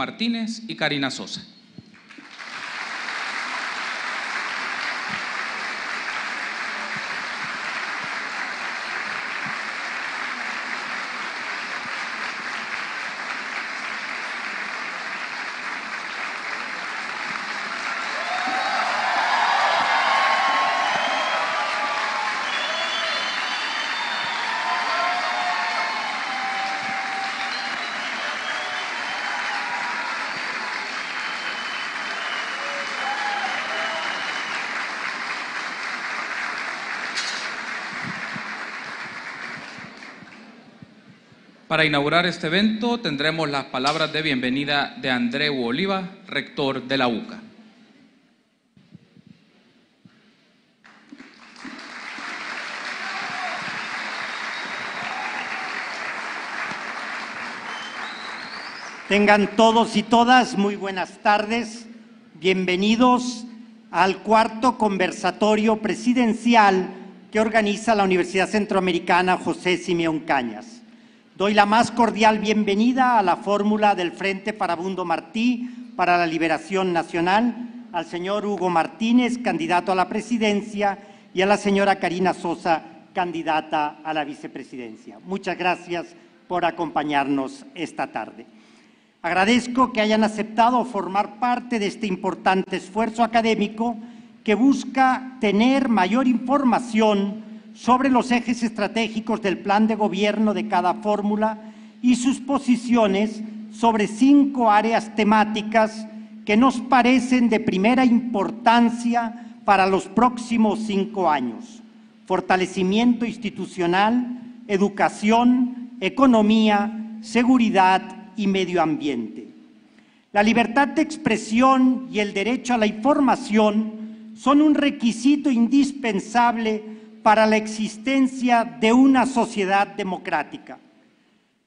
Martínez y Karina Sosa. Para inaugurar este evento tendremos las palabras de bienvenida de Andreu Oliva, rector de la UCA. Tengan todos y todas muy buenas tardes. Bienvenidos al cuarto conversatorio presidencial que organiza la Universidad Centroamericana José Simeón Cañas. Doy la más cordial bienvenida a la fórmula del Frente Farabundo Martí para la Liberación Nacional, al señor Hugo Martínez, candidato a la presidencia, y a la señora Karina Sosa, candidata a la vicepresidencia. Muchas gracias por acompañarnos esta tarde. Agradezco que hayan aceptado formar parte de este importante esfuerzo académico que busca tener mayor información sobre los ejes estratégicos del plan de gobierno de cada fórmula y sus posiciones sobre 5 áreas temáticas que nos parecen de primera importancia para los próximos 5 años: fortalecimiento institucional, educación, economía, seguridad y medio ambiente. La libertad de expresión y el derecho a la información son un requisito indispensable para la existencia de una sociedad democrática.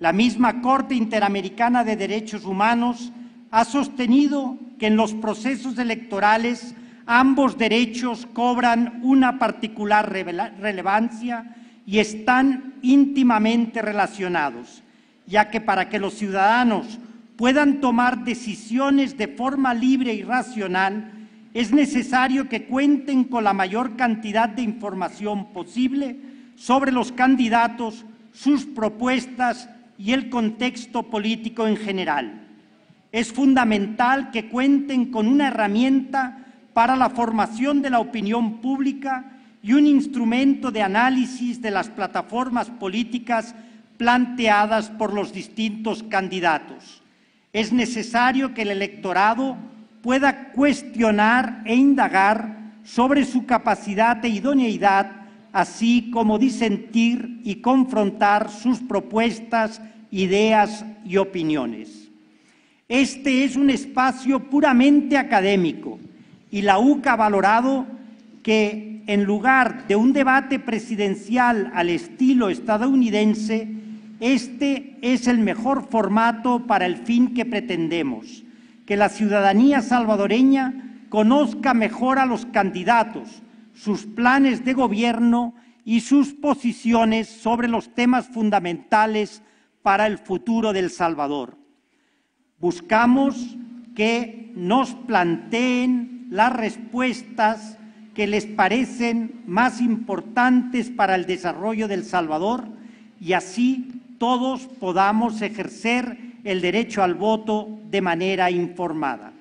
La misma Corte Interamericana de Derechos Humanos ha sostenido que en los procesos electorales ambos derechos cobran una particular relevancia y están íntimamente relacionados, ya que para que los ciudadanos puedan tomar decisiones de forma libre y racional, es necesario que cuenten con la mayor cantidad de información posible sobre los candidatos, sus propuestas y el contexto político en general. Es fundamental que cuenten con una herramienta para la formación de la opinión pública y un instrumento de análisis de las plataformas políticas planteadas por los distintos candidatos. Es necesario que el electorado pueda cuestionar e indagar sobre su capacidad e idoneidad, así como disentir y confrontar sus propuestas, ideas y opiniones. Este es un espacio puramente académico y la UCA ha valorado que, en lugar de un debate presidencial al estilo estadounidense, este es el mejor formato para el fin que pretendemos: que la ciudadanía salvadoreña conozca mejor a los candidatos, sus planes de gobierno y sus posiciones sobre los temas fundamentales para el futuro de El Salvador. Buscamos que nos planteen las respuestas que les parecen más importantes para el desarrollo de El Salvador y así todos podamos ejercer el derecho al voto de manera informada.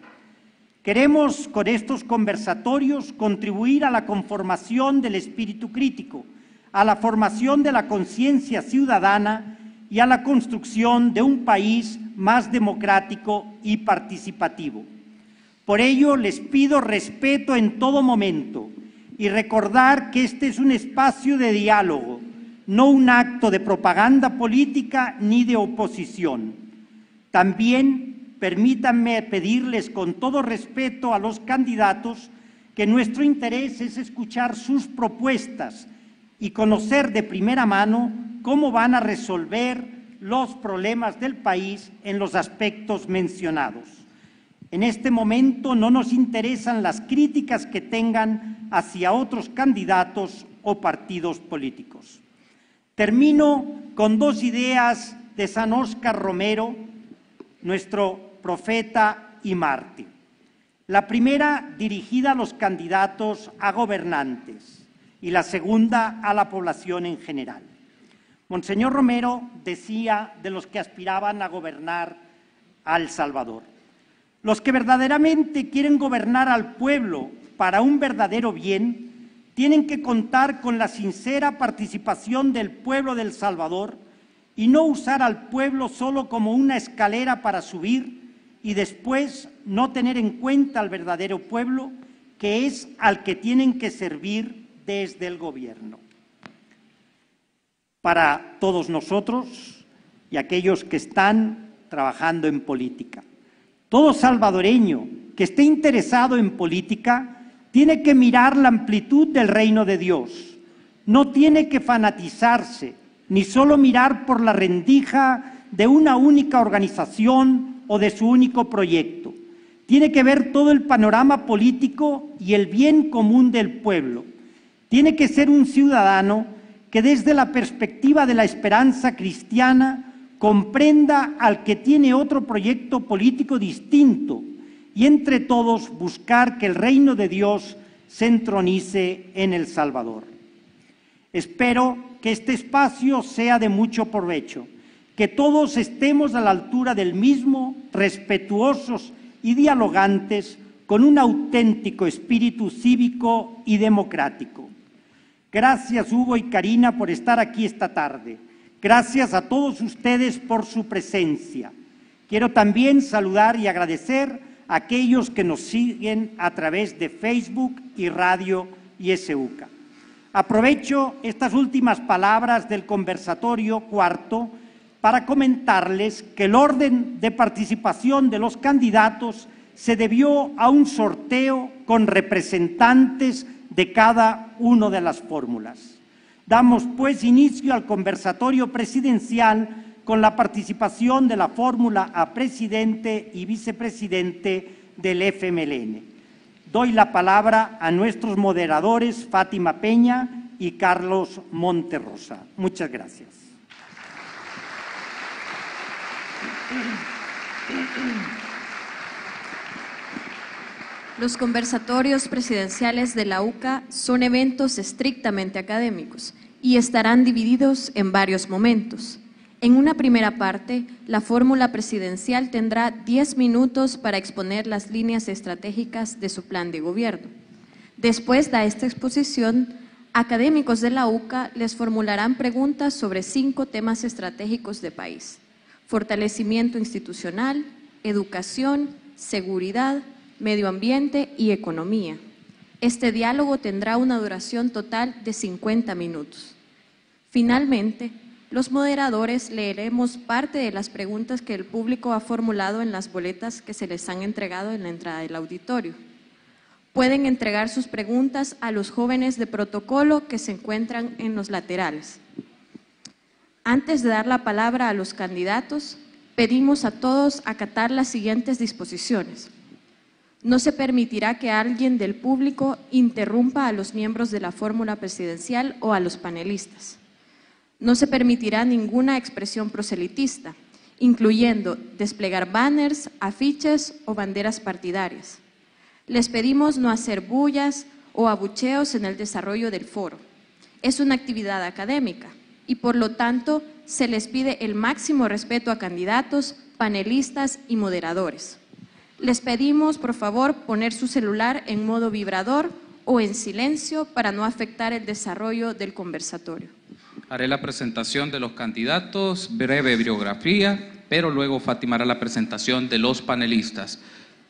Queremos con estos conversatorios contribuir a la conformación del espíritu crítico, a la formación de la conciencia ciudadana y a la construcción de un país más democrático y participativo. Por ello, les pido respeto en todo momento y recordar que este es un espacio de diálogo, no un acto de propaganda política ni de oposición. También permítanme pedirles con todo respeto a los candidatos que nuestro interés es escuchar sus propuestas y conocer de primera mano cómo van a resolver los problemas del país en los aspectos mencionados. En este momento no nos interesan las críticas que tengan hacia otros candidatos o partidos políticos. Termino con 2 ideas de San Óscar Romero, nuestro profeta y mártir. La primera dirigida a los candidatos a gobernantes y la segunda a la población en general. Monseñor Romero decía de los que aspiraban a gobernar a El Salvador: los que verdaderamente quieren gobernar al pueblo para un verdadero bien, tienen que contar con la sincera participación del pueblo de El Salvador y no usar al pueblo solo como una escalera para subir y después no tener en cuenta al verdadero pueblo, que es al que tienen que servir desde el gobierno. Para todos nosotros y aquellos que están trabajando en política, todo salvadoreño que esté interesado en política tiene que mirar la amplitud del reino de Dios. No tiene que fanatizarse, ni solo mirar por la rendija de una única organización o de su único proyecto. Tiene que ver todo el panorama político y el bien común del pueblo. Tiene que ser un ciudadano que desde la perspectiva de la esperanza cristiana comprenda al que tiene otro proyecto político distinto y entre todos buscar que el reino de Dios se entronice en El Salvador. Espero que este espacio sea de mucho provecho, que todos estemos a la altura del mismo, respetuosos y dialogantes, con un auténtico espíritu cívico y democrático. Gracias, Hugo y Karina, por estar aquí esta tarde. Gracias a todos ustedes por su presencia. Quiero también saludar y agradecer a aquellos que nos siguen a través de Facebook y Radio ISUCA. Aprovecho estas últimas palabras del conversatorio cuarto para comentarles que el orden de participación de los candidatos se debió a un sorteo con representantes de cada una de las fórmulas. Damos pues inicio al conversatorio presidencial con la participación de la fórmula a presidente y vicepresidente del FMLN. Doy la palabra a nuestros moderadores Fátima Peña y Carlos Monterrosa. Muchas gracias. Los conversatorios presidenciales de la UCA son eventos estrictamente académicos y estarán divididos en varios momentos. En una primera parte, la fórmula presidencial tendrá 10 minutos para exponer las líneas estratégicas de su plan de gobierno. Después de esta exposición, académicos de la UCA les formularán preguntas sobre 5 temas estratégicos de país: fortalecimiento institucional, educación, seguridad, medio ambiente y economía. Este diálogo tendrá una duración total de 50 minutos. Finalmente, los moderadores leeremos parte de las preguntas que el público ha formulado en las boletas que se les han entregado en la entrada del auditorio. Pueden entregar sus preguntas a los jóvenes de protocolo que se encuentran en los laterales. Antes de dar la palabra a los candidatos, pedimos a todos acatar las siguientes disposiciones. No se permitirá que alguien del público interrumpa a los miembros de la fórmula presidencial o a los panelistas. No se permitirá ninguna expresión proselitista, incluyendo desplegar banners, afiches o banderas partidarias. Les pedimos no hacer bullas o abucheos en el desarrollo del foro. Es una actividad académica y, por lo tanto, se les pide el máximo respeto a candidatos, panelistas y moderadores. Les pedimos, por favor, poner su celular en modo vibrador o en silencio para no afectar el desarrollo del conversatorio. Haré la presentación de los candidatos, breve biografía, pero luego Fátima hará la presentación de los panelistas.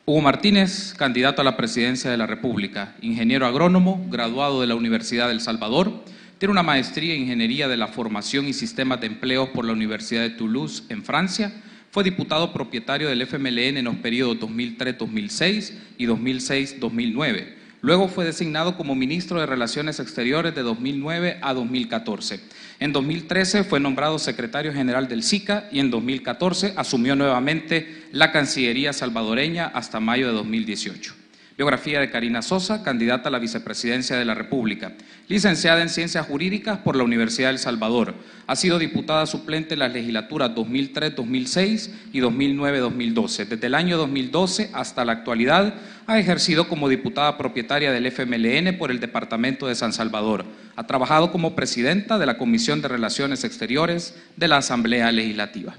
Hugo Martínez, candidato a la presidencia de la República, ingeniero agrónomo, graduado de la Universidad de El Salvador, tiene una maestría en Ingeniería de la Formación y Sistemas de Empleo por la Universidad de Toulouse, en Francia. Fue diputado propietario del FMLN en los periodos 2003-2006 y 2006-2009. Luego fue designado como ministro de Relaciones Exteriores de 2009 a 2014. En 2013 fue nombrado secretario general del SICA y en 2014 asumió nuevamente la Cancillería salvadoreña hasta mayo de 2018. Biografía de Karina Sosa, candidata a la vicepresidencia de la República. Licenciada en Ciencias Jurídicas por la Universidad de El Salvador. Ha sido diputada suplente en las legislaturas 2003-2006 y 2009-2012. Desde el año 2012 hasta la actualidad ha ejercido como diputada propietaria del FMLN por el Departamento de San Salvador. Ha trabajado como presidenta de la Comisión de Relaciones Exteriores de la Asamblea Legislativa.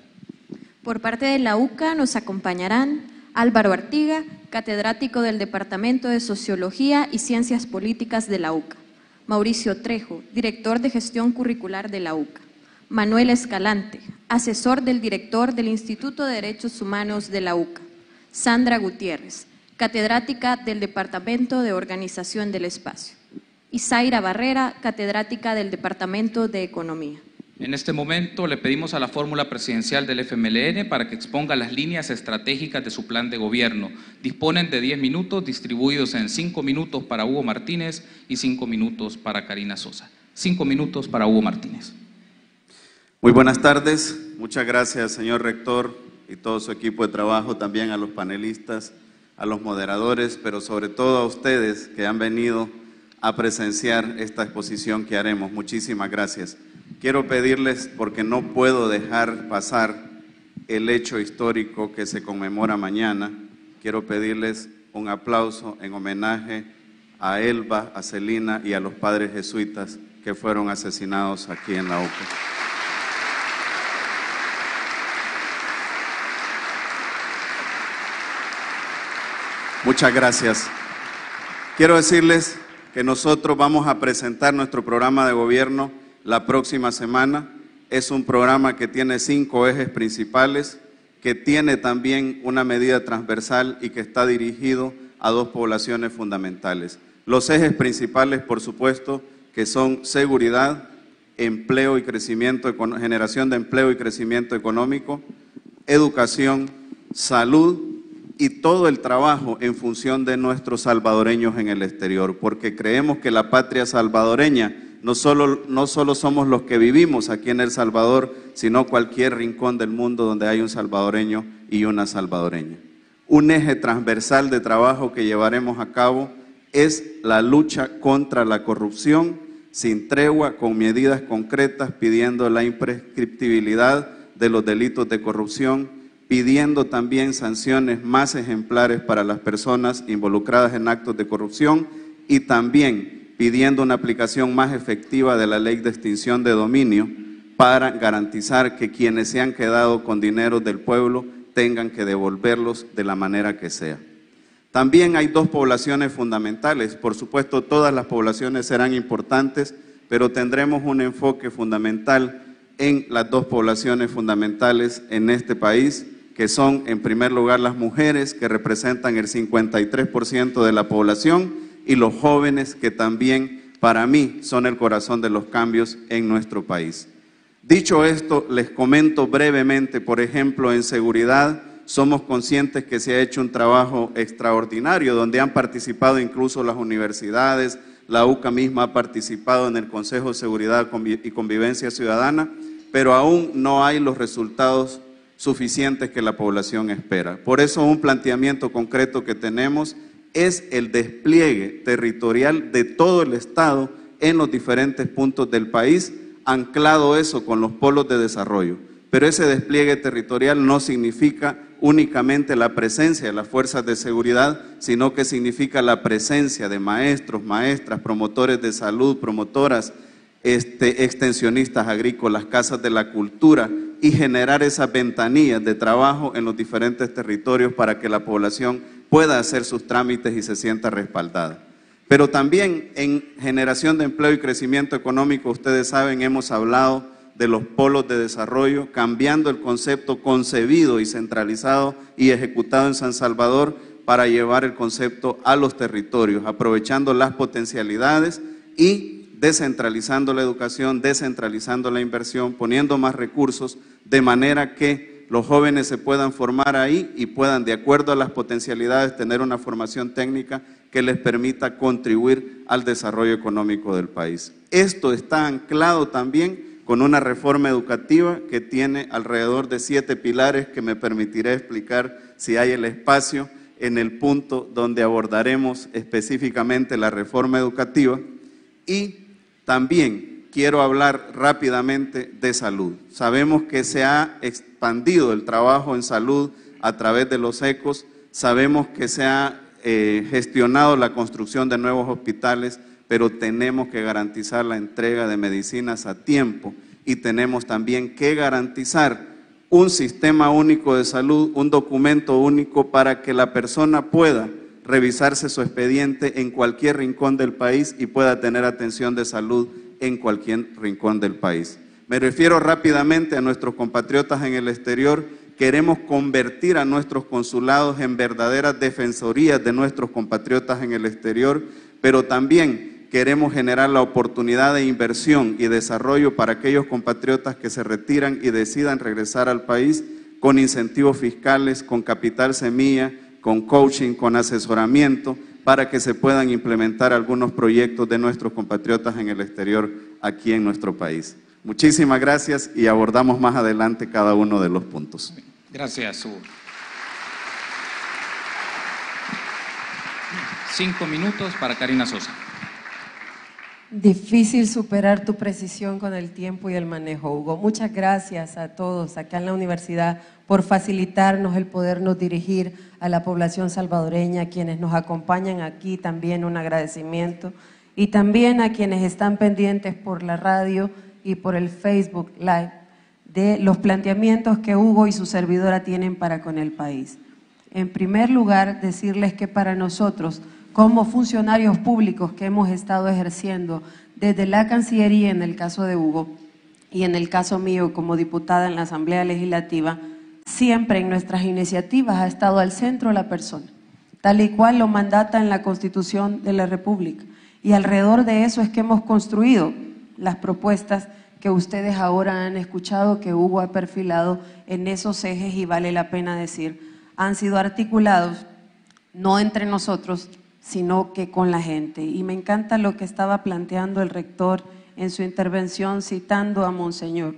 Por parte de la UCA nos acompañarán Álvaro Artiga, catedrático del Departamento de Sociología y Ciencias Políticas de la UCA. Mauricio Trejo, director de Gestión Curricular de la UCA. Manuel Escalante, asesor del director del Instituto de Derechos Humanos de la UCA. Sandra Gutiérrez, catedrática del Departamento de Organización del Espacio. Y Zaira Barrera, catedrática del Departamento de Economía. En este momento le pedimos a la fórmula presidencial del FMLN para que exponga las líneas estratégicas de su plan de gobierno. Disponen de 10 minutos, distribuidos en 5 minutos para Hugo Martínez y 5 minutos para Karina Sosa. 5 minutos para Hugo Martínez. Muy buenas tardes. Muchas gracias, señor rector y todo su equipo de trabajo, también a los panelistas, a los moderadores, pero sobre todo a ustedes que han venido a presenciar esta exposición que haremos. Muchísimas gracias. Quiero pedirles, porque no puedo dejar pasar el hecho histórico que se conmemora mañana, quiero pedirles un aplauso en homenaje a Elba, a Celina y a los padres jesuitas que fueron asesinados aquí en la UCA. Muchas gracias. Quiero decirles que nosotros vamos a presentar nuestro programa de gobierno la próxima semana. Es un programa que tiene 5 ejes principales, que tiene también una medida transversal y que está dirigido a 2 poblaciones fundamentales. Los ejes principales, por supuesto, que son seguridad, empleo y crecimiento, generación de empleo y crecimiento económico, educación, salud y todo el trabajo en función de nuestros salvadoreños en el exterior, porque creemos que la patria salvadoreña no solo somos los que vivimos aquí en El Salvador, sino cualquier rincón del mundo donde hay un salvadoreño y una salvadoreña. Un eje transversal de trabajo que llevaremos a cabo es la lucha contra la corrupción, sin tregua, con medidas concretas, pidiendo la imprescriptibilidad de los delitos de corrupción, pidiendo también sanciones más ejemplares para las personas involucradas en actos de corrupción y también pidiendo una aplicación más efectiva de la ley de extinción de dominio para garantizar que quienes se han quedado con dinero del pueblo tengan que devolverlos de la manera que sea. También hay 2 poblaciones fundamentales. Por supuesto, todas las poblaciones serán importantes, pero tendremos un enfoque fundamental en las 2 poblaciones fundamentales en este país, que son, en primer lugar, las mujeres, que representan el 53% de la población, y los jóvenes, que también para mí son el corazón de los cambios en nuestro país. Dicho esto, les comento brevemente, por ejemplo, en seguridad, somos conscientes que se ha hecho un trabajo extraordinario, donde han participado incluso las universidades, la UCA misma ha participado en el Consejo de Seguridad y Convivencia Ciudadana, pero aún no hay los resultados suficientes que la población espera. Por eso un planteamiento concreto que tenemos es el despliegue territorial de todo el Estado en los diferentes puntos del país, anclado eso con los polos de desarrollo. Pero ese despliegue territorial no significa únicamente la presencia de las fuerzas de seguridad, sino que significa la presencia de maestros, maestras, promotores de salud, promotoras, extensionistas agrícolas, casas de la cultura, y generar esas ventanillas de trabajo en los diferentes territorios para que la población pueda hacer sus trámites y se sienta respaldada. Pero también en generación de empleo y crecimiento económico, ustedes saben, hemos hablado de los polos de desarrollo, cambiando el concepto concebido y centralizado y ejecutado en San Salvador para llevar el concepto a los territorios, aprovechando las potencialidades y descentralizando la educación, descentralizando la inversión, poniendo más recursos, de manera que los jóvenes se puedan formar ahí y puedan, de acuerdo a las potencialidades, tener una formación técnica que les permita contribuir al desarrollo económico del país. Esto está anclado también con una reforma educativa que tiene alrededor de 7 pilares que me permitiré explicar si hay el espacio, en el punto donde abordaremos específicamente la reforma educativa. Y también quiero hablar rápidamente de salud. Sabemos que se ha expandido el trabajo en salud a través de los ECOS, sabemos que se ha gestionado la construcción de nuevos hospitales, pero tenemos que garantizar la entrega de medicinas a tiempo y tenemos también que garantizar un sistema único de salud, un documento único para que la persona pueda revisarse su expediente en cualquier rincón del país y pueda tener atención de salud en cualquier rincón del país. Me refiero rápidamente a nuestros compatriotas en el exterior. Queremos convertir a nuestros consulados en verdaderas defensorías de nuestros compatriotas en el exterior, pero también queremos generar la oportunidad de inversión y desarrollo para aquellos compatriotas que se retiran y decidan regresar al país con incentivos fiscales, con capital semilla, con coaching, con asesoramiento, para que se puedan implementar algunos proyectos de nuestros compatriotas en el exterior aquí en nuestro país. Muchísimas gracias y abordamos más adelante cada uno de los puntos. Gracias, Hugo. 5 minutos para Karina Sosa. Difícil superar tu precisión con el tiempo y el manejo, Hugo. Muchas gracias a todos acá en la universidad por facilitarnos el podernos dirigir a la población salvadoreña, quienes nos acompañan aquí, también un agradecimiento, y también a quienes están pendientes por la radio y por el Facebook Live de los planteamientos que Hugo y su servidora tienen para con el país. En primer lugar, decirles que para nosotros, como funcionarios públicos que hemos estado ejerciendo desde la Cancillería en el caso de Hugo y en el caso mío como diputada en la Asamblea Legislativa, siempre en nuestras iniciativas ha estado al centro la persona, tal y cual lo mandata en la Constitución de la República. Y alrededor de eso es que hemos construido las propuestas que ustedes ahora han escuchado, que Hugo ha perfilado en esos ejes, y vale la pena decir, han sido articulados no entre nosotros, sino que con la gente. Y me encanta lo que estaba planteando el rector en su intervención citando a Monseñor,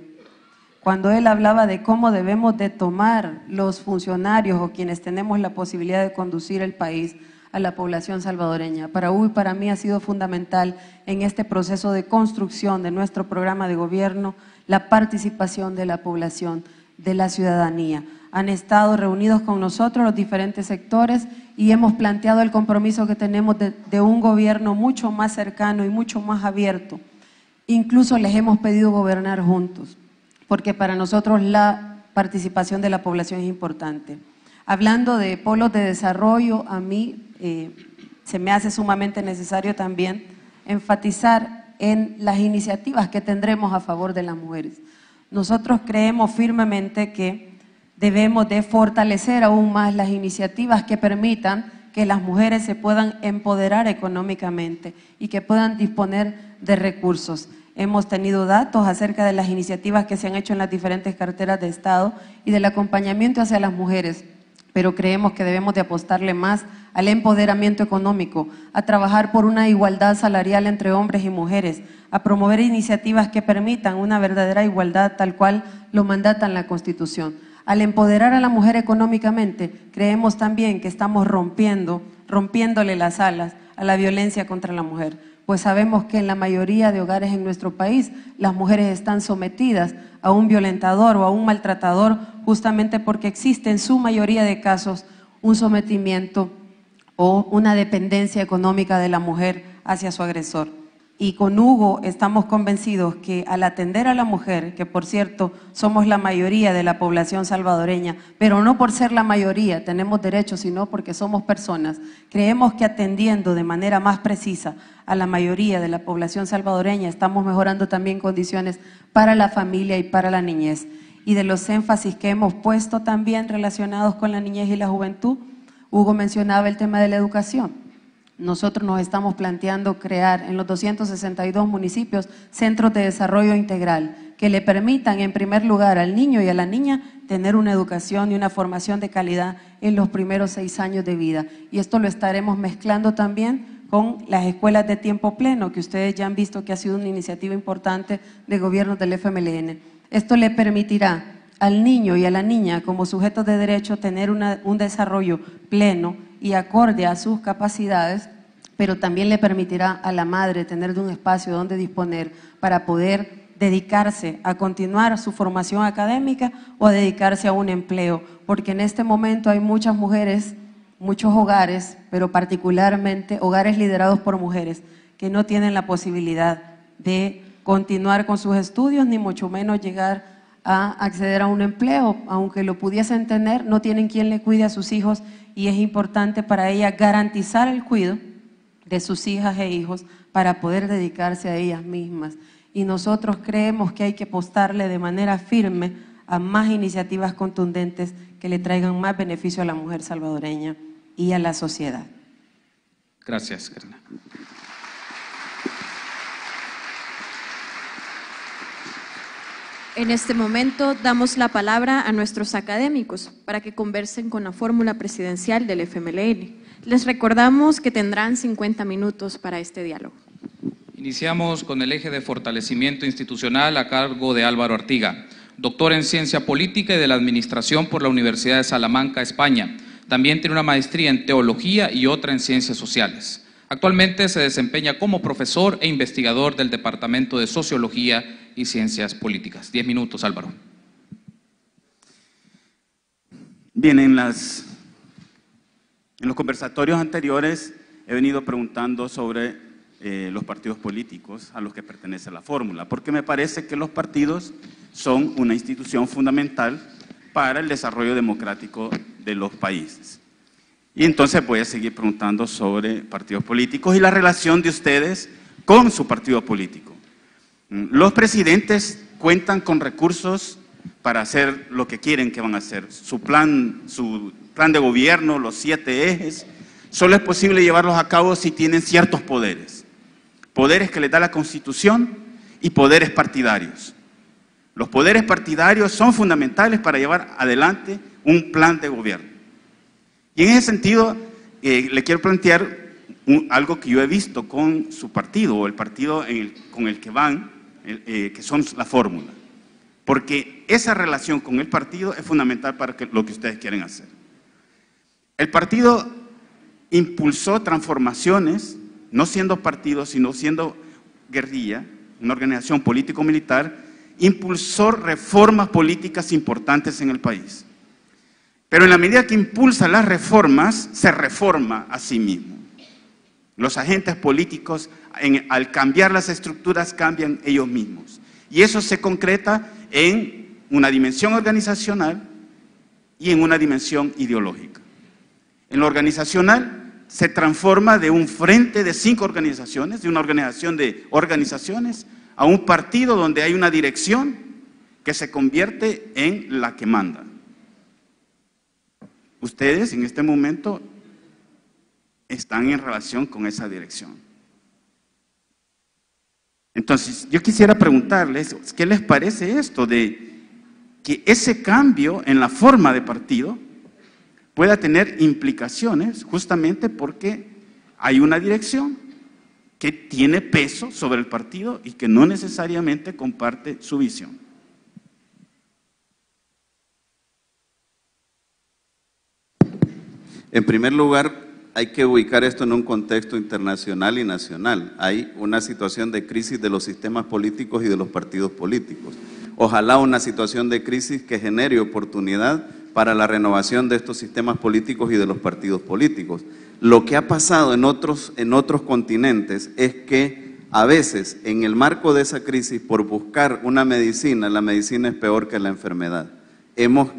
cuando él hablaba de cómo debemos de tomar los funcionarios o quienes tenemos la posibilidad de conducir el país a la población salvadoreña. Para Hugo y para mí ha sido fundamental en este proceso de construcción de nuestro programa de gobierno la participación de la población, de la ciudadanía. Han estado reunidos con nosotros los diferentes sectores y hemos planteado el compromiso que tenemos de un gobierno mucho más cercano y mucho más abierto. Incluso les hemos pedido gobernar juntos, porque para nosotros la participación de la población es importante. Hablando de polos de desarrollo, a mí se me hace sumamente necesario también enfatizar en las iniciativas que tendremos a favor de las mujeres. Nosotros creemos firmemente que debemos de fortalecer aún más las iniciativas que permitan que las mujeres se puedan empoderar económicamente y que puedan disponer de recursos. Hemos tenido datos acerca de las iniciativas que se han hecho en las diferentes carteras de Estado y del acompañamiento hacia las mujeres, pero creemos que debemos de apostarle más al empoderamiento económico, a trabajar por una igualdad salarial entre hombres y mujeres, a promover iniciativas que permitan una verdadera igualdad tal cual lo mandata la Constitución. Al empoderar a la mujer económicamente, creemos también que estamos rompiéndole las alas a la violencia contra la mujer, pues sabemos que en la mayoría de hogares en nuestro país las mujeres están sometidas a un violentador o a un maltratador justamente porque existe en su mayoría de casos un sometimiento o una dependencia económica de la mujer hacia su agresor. Y con Hugo estamos convencidos que al atender a la mujer, que por cierto somos la mayoría de la población salvadoreña, pero no por ser la mayoría tenemos derechos, sino porque somos personas, creemos que atendiendo de manera más precisa a la mayoría de la población salvadoreña estamos mejorando también condiciones para la familia y para la niñez. Y de los énfasis que hemos puesto también relacionados con la niñez y la juventud, Hugo mencionaba el tema de la educación. Nosotros nos estamos planteando crear en los 262 municipios centros de desarrollo integral que le permitan en primer lugar al niño y a la niña tener una educación y una formación de calidad en los primeros 6 años de vida. Y esto lo estaremos mezclando también con las escuelas de tiempo pleno, que ustedes ya han visto que ha sido una iniciativa importante de gobierno del FMLN. Esto le permitirá al niño y a la niña como sujetos de derecho tener un desarrollo pleno y acorde a sus capacidades, pero también le permitirá a la madre tener de un espacio donde disponer para poder dedicarse a continuar su formación académica o a dedicarse a un empleo, porque en este momento hay muchas mujeres, muchos hogares, pero particularmente hogares liderados por mujeres, que no tienen la posibilidad de continuar con sus estudios, ni mucho menos llegar a acceder a un empleo. Aunque lo pudiesen tener, no tienen quien le cuide a sus hijos, y es importante para ellas garantizar el cuidado de sus hijas e hijos para poder dedicarse a ellas mismas. Y nosotros creemos que hay que apostarle de manera firme a más iniciativas contundentes que le traigan más beneficio a la mujer salvadoreña y a la sociedad. Gracias, Karina. En este momento damos la palabra a nuestros académicos para que conversen con la fórmula presidencial del FMLN. Les recordamos que tendrán 50 minutos para este diálogo. Iniciamos con el eje de fortalecimiento institucional a cargo de Álvaro Artiga, doctor en Ciencia Política y de la Administración por la Universidad de Salamanca, España. También tiene una maestría en Teología y otra en Ciencias Sociales. Actualmente se desempeña como profesor e investigador del Departamento de Sociología y Ciencias Políticas. 10 minutos, Álvaro. Bien, en los conversatorios anteriores he venido preguntando sobre los partidos políticos a los que pertenece la fórmula, porque me parece que los partidos son una institución fundamental para el desarrollo democrático de los países. Y entonces voy a seguir preguntando sobre partidos políticos y la relación de ustedes con su partido político. Los presidentes cuentan con recursos para hacer lo que quieren que van a hacer. Su plan de gobierno, los 7 ejes, solo es posible llevarlos a cabo si tienen ciertos poderes. Poderes que les da la Constitución y poderes partidarios. Los poderes partidarios son fundamentales para llevar adelante un plan de gobierno. Y en ese sentido, le quiero plantear algo que yo he visto con su partido, o el partido con el que van, que son la fórmula. Porque esa relación con el partido es fundamental para lo que ustedes quieren hacer. El partido impulsó transformaciones, no siendo partido, sino siendo guerrilla, una organización político-militar, impulsó reformas políticas importantes en el país. Pero en la medida que impulsa las reformas, se reforma a sí mismo. Los agentes políticos, al cambiar las estructuras, cambian ellos mismos. Y eso se concreta en una dimensión organizacional y en una dimensión ideológica. En lo organizacional, se transforma de un frente de 5 organizaciones, de una organización de organizaciones, a un partido donde hay una dirección que se convierte en la que manda. Ustedes en este momento están en relación con esa dirección. Entonces, yo quisiera preguntarles, ¿qué les parece esto de que ese cambio en la forma de partido pueda tener implicaciones justamente porque hay una dirección que tiene peso sobre el partido y que no necesariamente comparte su visión? En primer lugar, hay que ubicar esto en un contexto internacional y nacional. Hay una situación de crisis de los sistemas políticos y de los partidos políticos. Ojalá una situación de crisis que genere oportunidad para la renovación de estos sistemas políticos y de los partidos políticos. Lo que ha pasado en otros continentes es que a veces en el marco de esa crisis, por buscar una medicina, la medicina es peor que la enfermedad. Hemos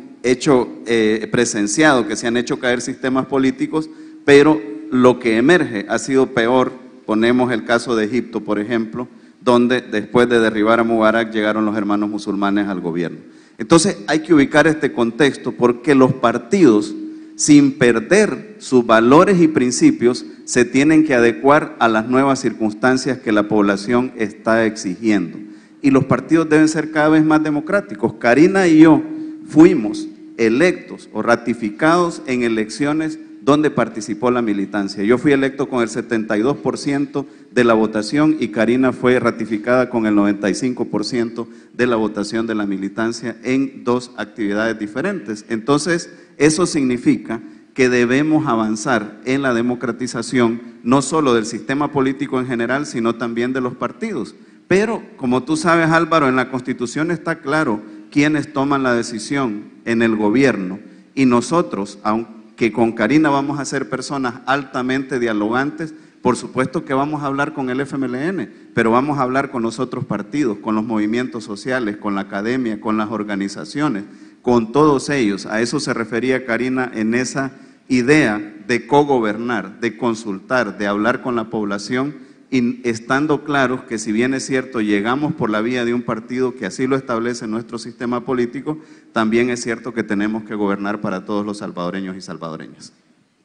presenciado que se han hecho caer sistemas políticos, pero lo que emerge ha sido peor. Ponemos el caso de Egipto, por ejemplo, donde después de derribar a Mubarak llegaron los hermanos musulmanes al gobierno. Entonces hay que ubicar este contexto porque los partidos, sin perder sus valores y principios, se tienen que adecuar a las nuevas circunstancias que la población está exigiendo. Y los partidos deben ser cada vez más democráticos. Karina y yo fuimos electos o ratificados en elecciones donde participó la militancia. Yo fui electo con el 72% de la votación y Karina fue ratificada con el 95% de la votación de la militancia en 2 actividades diferentes. Entonces, eso significa que debemos avanzar en la democratización, no solo del sistema político en general, sino también de los partidos. Pero, como tú sabes, Álvaro, en la Constitución está claro quiénes toman la decisión en el gobierno, y nosotros, aunque con Karina vamos a ser personas altamente dialogantes, por supuesto que vamos a hablar con el FMLN, pero vamos a hablar con los otros partidos, con los movimientos sociales, con la academia, con las organizaciones, con todos ellos. A eso se refería Karina en esa idea de cogobernar, de consultar, de hablar con la población, y estando claros que, si bien es cierto, llegamos por la vía de un partido que así lo establece nuestro sistema político, también es cierto que tenemos que gobernar para todos los salvadoreños y salvadoreñas.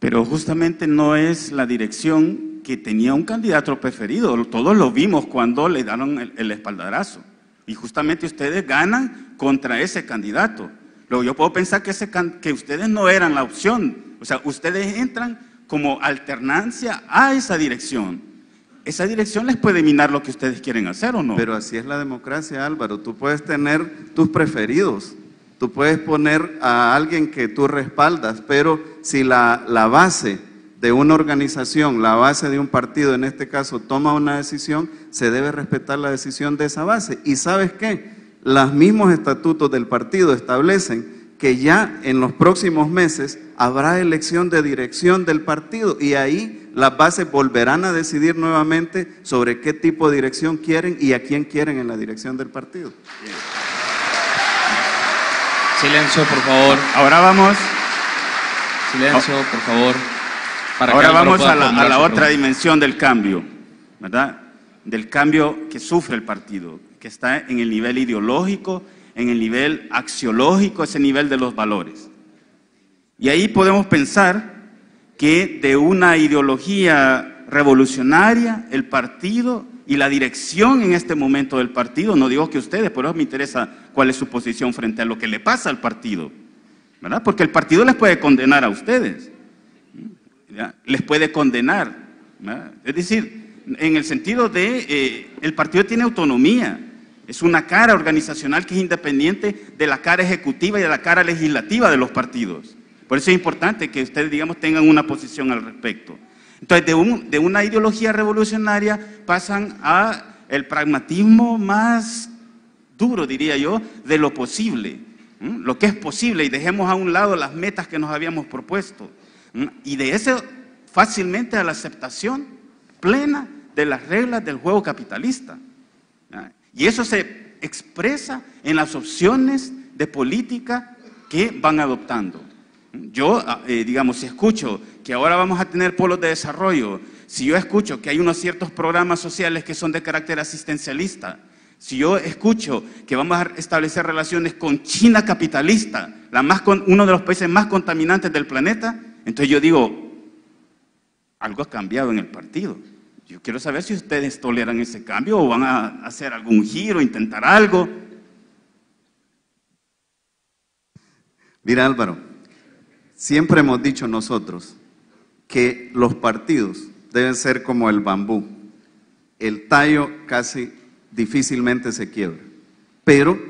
Pero justamente no es la dirección que tenía un candidato preferido. Todos lo vimos cuando le dieron el espaldarazo. Y justamente ustedes ganan contra ese candidato. Luego yo puedo pensar que ustedes no eran la opción. O sea, ustedes entran como alternancia a esa dirección. Esa dirección les puede minar lo que ustedes quieren hacer, ¿o no? Pero así es la democracia, Álvaro. Tú puedes tener tus preferidos. Tú puedes poner a alguien que tú respaldas, pero si la base de una organización, la base de un partido, en este caso, toma una decisión, se debe respetar la decisión de esa base. ¿Y sabes qué? Los mismos estatutos del partido establecen que ya en los próximos meses habrá elección de dirección del partido, y ahí las bases volverán a decidir nuevamente sobre qué tipo de dirección quieren y a quién quieren en la dirección del partido. Bien. Silencio, por favor. Ahora vamos. Silencio, por favor. Ahora vamos a la otra dimensión del cambio, ¿verdad? Del cambio que sufre el partido, que está en el nivel ideológico, en el nivel axiológico, ese nivel de los valores. Y ahí podemos pensar que de una ideología revolucionaria, el partido y la dirección en este momento del partido, no digo que ustedes, pero me interesa cuál es su posición frente a lo que le pasa al partido, ¿verdad? Porque el partido les puede condenar a ustedes, ¿ya? Les puede condenar, ¿verdad? Es decir, en el sentido de el partido tiene autonomía, es una cara organizacional que es independiente de la cara ejecutiva y de la cara legislativa de los partidos. Por eso es importante que ustedes, digamos, tengan una posición al respecto. Entonces, de una ideología revolucionaria pasan a el pragmatismo más duro, diría yo, de lo posible, lo que es posible, y dejemos a un lado las metas que nos habíamos propuesto. Y de eso fácilmente a la aceptación plena de las reglas del juego capitalista. Y eso se expresa en las opciones de política que van adoptando. Yo, digamos, si escucho que ahora vamos a tener polos de desarrollo, si yo escucho que hay unos ciertos programas sociales que son de carácter asistencialista, si yo escucho que vamos a establecer relaciones con China capitalista, uno de los países más contaminantes del planeta, entonces yo digo, algo ha cambiado en el partido. Yo quiero saber si ustedes toleran ese cambio o van a hacer algún giro, intentar algo. Mira, Álvaro, siempre hemos dicho nosotros que los partidos deben ser como el bambú. El tallo casi difícilmente se quiebra, pero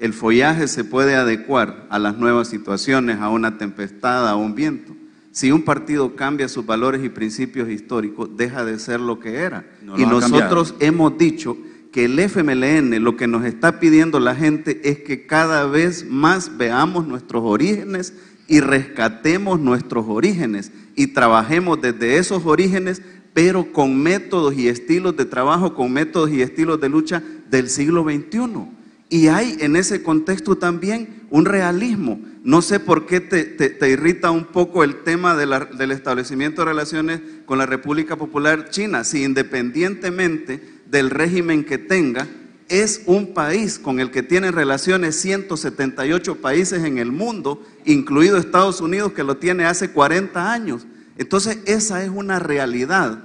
el follaje se puede adecuar a las nuevas situaciones, a una tempestad, a un viento. Si un partido cambia sus valores y principios históricos, deja de ser lo que era. Y nosotros hemos dicho que el FMLN, lo que nos está pidiendo la gente es que cada vez más veamos nuestros orígenes y rescatemos nuestros orígenes y trabajemos desde esos orígenes, pero con métodos y estilos de trabajo, con métodos y estilos de lucha del siglo XXI. Y hay en ese contexto también un realismo. No sé por qué te irrita un poco el tema del establecimiento de relaciones con la República Popular China, si independientemente del régimen que tenga, es un país con el que tienen relaciones 178 países en el mundo, incluido Estados Unidos, que lo tiene hace 40 años. Entonces esa es una realidad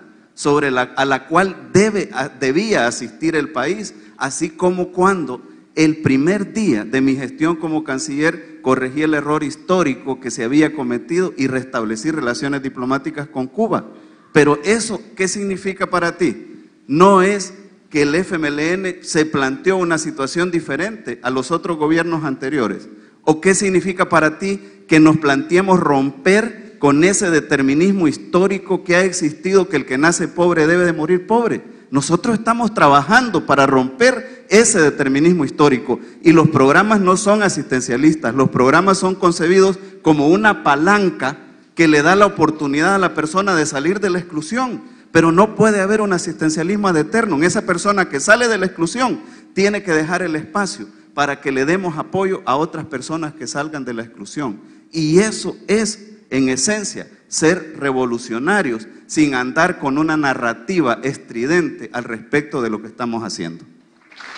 a la cual debía asistir el país, así como cuando el primer día de mi gestión como canciller corregí el error histórico que se había cometido y restablecí relaciones diplomáticas con Cuba. Pero eso, ¿qué significa para ti? No es que el FMLN se planteó una situación diferente a los otros gobiernos anteriores. ¿O qué significa para ti que nos planteemos romper con ese determinismo histórico que ha existido, que el que nace pobre debe de morir pobre. Nosotros estamos trabajando para romper ese determinismo histórico y los programas no son asistencialistas, los programas son concebidos como una palanca que le da la oportunidad a la persona de salir de la exclusión, pero no puede haber un asistencialismo ad eternum. Esa persona que sale de la exclusión tiene que dejar el espacio para que le demos apoyo a otras personas que salgan de la exclusión. Y eso es, en esencia, ser revolucionarios sin andar con una narrativa estridente al respecto de lo que estamos haciendo.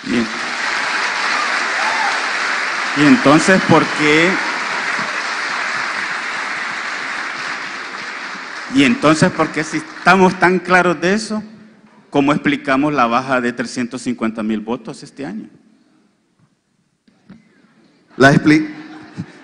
Bien. Y entonces, ¿por qué? Y entonces, ¿por qué si estamos tan claros de eso, cómo explicamos la baja de 350,000 votos este año?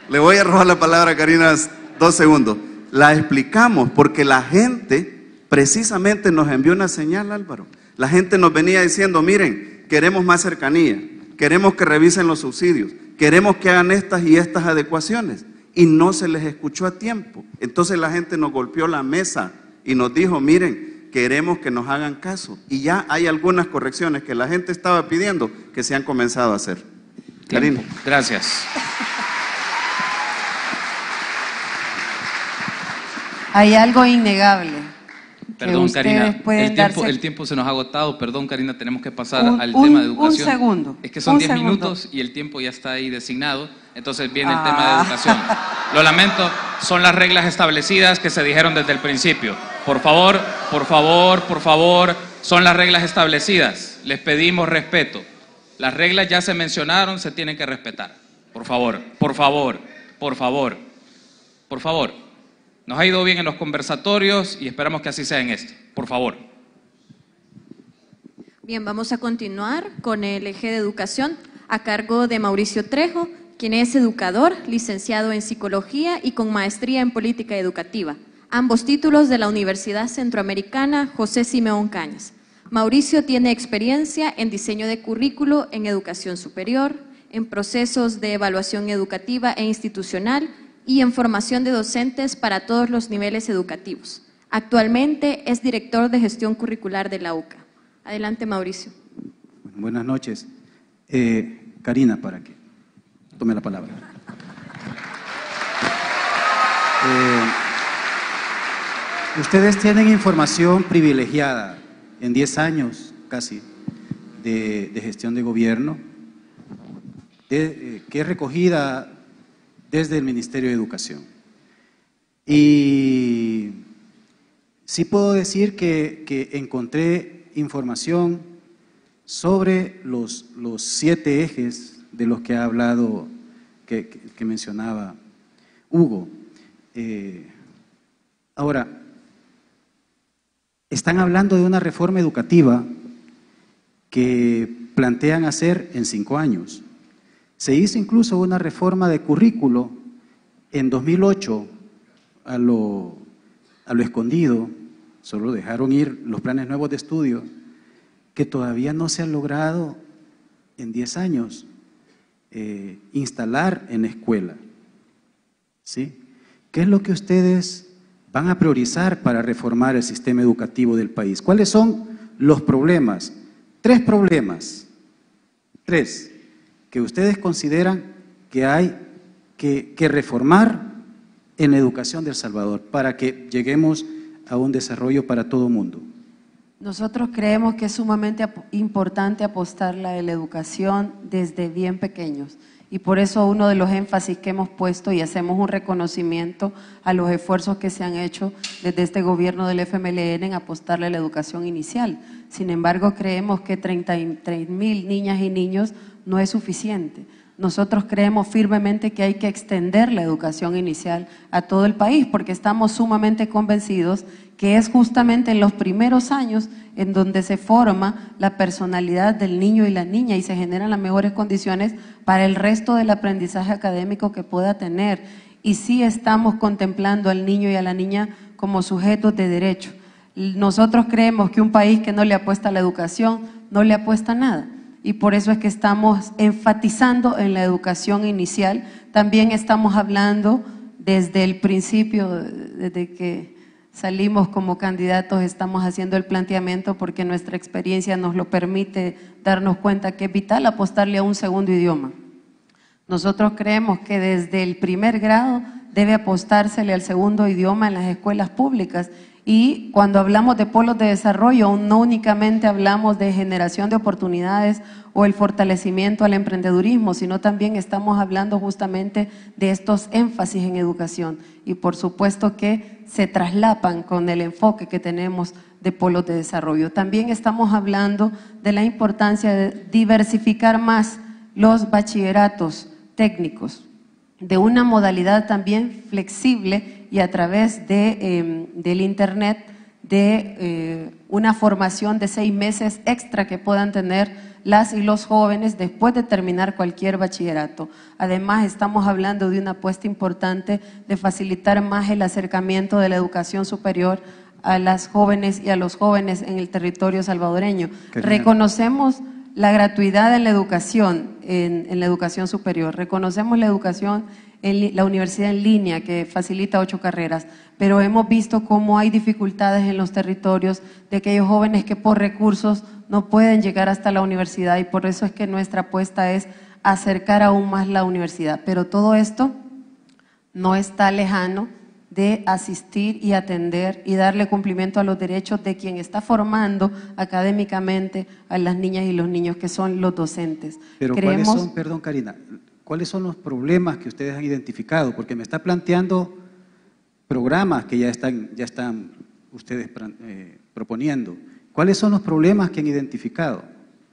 Le voy a robar la palabra a Karina 2 segundos. La explicamos porque la gente precisamente nos envió una señal, Álvaro. La gente nos venía diciendo, miren, queremos más cercanía, queremos que revisen los subsidios, queremos que hagan estas y estas adecuaciones. Y no se les escuchó a tiempo. Entonces la gente nos golpeó la mesa y nos dijo, miren, queremos que nos hagan caso. Y ya hay algunas correcciones que la gente estaba pidiendo que se han comenzado a hacer. Karina. Gracias. Hay algo innegable. Perdón, Karina, el tiempo se nos ha agotado. Perdón, Karina, tenemos que pasar al tema de educación. Un segundo. Es que son 10 minutos y el tiempo ya está ahí designado. Entonces viene el tema de educación. Lo lamento, son las reglas establecidas que se dijeron desde el principio. Por favor, por favor, por favor, son las reglas establecidas. Les pedimos respeto. Las reglas ya se mencionaron, se tienen que respetar. Por favor, por favor, por favor, por favor. Nos ha ido bien en los conversatorios y esperamos que así sea en este. Por favor. Bien, vamos a continuar con el eje de educación a cargo de Mauricio Trejo, quien es educador, licenciado en psicología y con maestría en política educativa. Ambos títulos de la Universidad Centroamericana José Simeón Cañas. Mauricio tiene experiencia en diseño de currículo en educación superior, en procesos de evaluación educativa e institucional y en formación de docentes para todos los niveles educativos. Actualmente es director de gestión curricular de la UCA. Adelante, Mauricio. Buenas noches. Karina, para que tome la palabra. Ustedes tienen información privilegiada en 10 años casi de gestión de gobierno, que es recogida desde el Ministerio de Educación. Y sí puedo decir que encontré información sobre los 7 ejes de los que ha hablado, que mencionaba Hugo. Ahora, están hablando de una reforma educativa que plantean hacer en 5 años. Se hizo incluso una reforma de currículo en 2008 a lo escondido, solo dejaron ir los planes nuevos de estudio, que todavía no se ha logrado en 10 años instalar en la escuela. ¿Sí? ¿Qué es lo que ustedes van a priorizar para reformar el sistema educativo del país? ¿Cuáles son los problemas? 3 problemas. 3. Que ustedes consideran que hay que reformar en la educación de El Salvador para que lleguemos a un desarrollo para todo el mundo. Nosotros creemos que es sumamente importante apostarle a la educación desde bien pequeños y por eso uno de los énfasis que hemos puesto y hacemos un reconocimiento a los esfuerzos que se han hecho desde este gobierno del FMLN en apostarle a la educación inicial. Sin embargo, creemos que 33,000 niñas y niños no es suficiente. Nosotros creemos firmemente que hay que extender la educación inicial a todo el país porque estamos sumamente convencidos que es justamente en los primeros años en donde se forma la personalidad del niño y la niña y se generan las mejores condiciones para el resto del aprendizaje académico que pueda tener. Y sí estamos contemplando al niño y a la niña como sujetos de derecho. Nosotros creemos que un país que no le apuesta a la educación no le apuesta a nada. Y por eso es que estamos enfatizando en la educación inicial. También estamos hablando desde el principio, desde que salimos como candidatos, estamos haciendo el planteamiento porque nuestra experiencia nos lo permite darnos cuenta que es vital apostarle a un segundo idioma. Nosotros creemos que desde el primer grado debe apostársele al segundo idioma en las escuelas públicas. Y cuando hablamos de polos de desarrollo, no únicamente hablamos de generación de oportunidades o el fortalecimiento al emprendedurismo, sino también estamos hablando justamente de estos énfasis en educación. Y por supuesto que se traslapan con el enfoque que tenemos de polos de desarrollo. También estamos hablando de la importancia de diversificar más los bachilleratos técnicos, de una modalidad también flexible y a través del internet, de una formación de 6 meses extra que puedan tener las y los jóvenes después de terminar cualquier bachillerato. Además, estamos hablando de una apuesta importante de facilitar más el acercamiento de la educación superior a las jóvenes y a los jóvenes en el territorio salvadoreño. Reconocemos la gratuidad en la educación, en la educación superior. Reconocemos la educación en la universidad en línea, que facilita 8 carreras, pero hemos visto cómo hay dificultades en los territorios de aquellos jóvenes que por recursos no pueden llegar hasta la universidad, y por eso es que nuestra apuesta es acercar aún más la universidad. Pero todo esto no está lejano de asistir y atender y darle cumplimiento a los derechos de quien está formando académicamente a las niñas y los niños, que son los docentes. Pero ¿cuáles son, perdón Karina, cuáles son los problemas que ustedes han identificado? Porque me está planteando programas que ya están ustedes proponiendo. ¿Cuáles son los problemas que han identificado?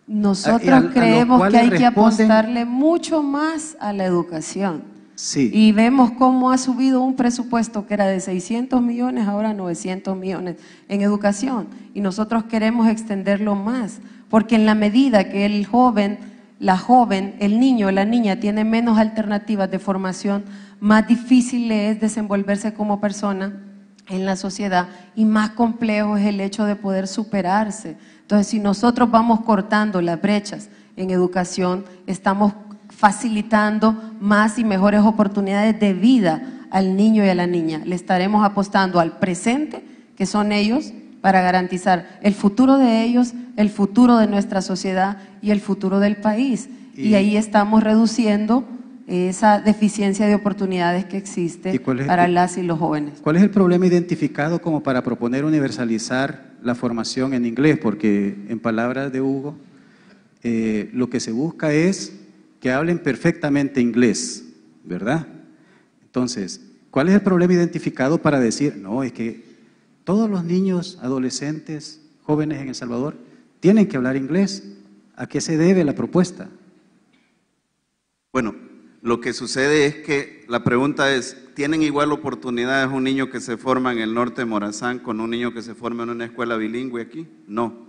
Nosotros creemos que hay que apostarle mucho más a la educación. Sí. Y vemos cómo ha subido un presupuesto que era de 600 millones, ahora 900 millones en educación. Y nosotros queremos extenderlo más, porque en la medida que el joven, la joven, el niño, la niña tiene menos alternativas de formación, más difícil le es desenvolverse como persona en la sociedad y más complejo es el hecho de poder superarse. Entonces, si nosotros vamos cortando las brechas en educación, estamos facilitando más y mejores oportunidades de vida al niño y a la niña. Le estaremos apostando al presente, que son ellos, para garantizar el futuro de ellos, el futuro de nuestra sociedad y el futuro del país. Y ahí estamos reduciendo esa deficiencia de oportunidades que existe para las y los jóvenes. ¿Cuál es el problema identificado como para proponer universalizar la formación en inglés? Porque en palabras de Hugo, lo que se busca es que hablen perfectamente inglés, ¿verdad? Entonces, ¿cuál es el problema identificado para decir, no, es que todos los niños, adolescentes, jóvenes en El Salvador tienen que hablar inglés? ¿A qué se debe la propuesta? Bueno, lo que sucede es que la pregunta es, ¿tienen igual oportunidades un niño que se forma en el norte de Morazán con un niño que se forma en una escuela bilingüe aquí? No.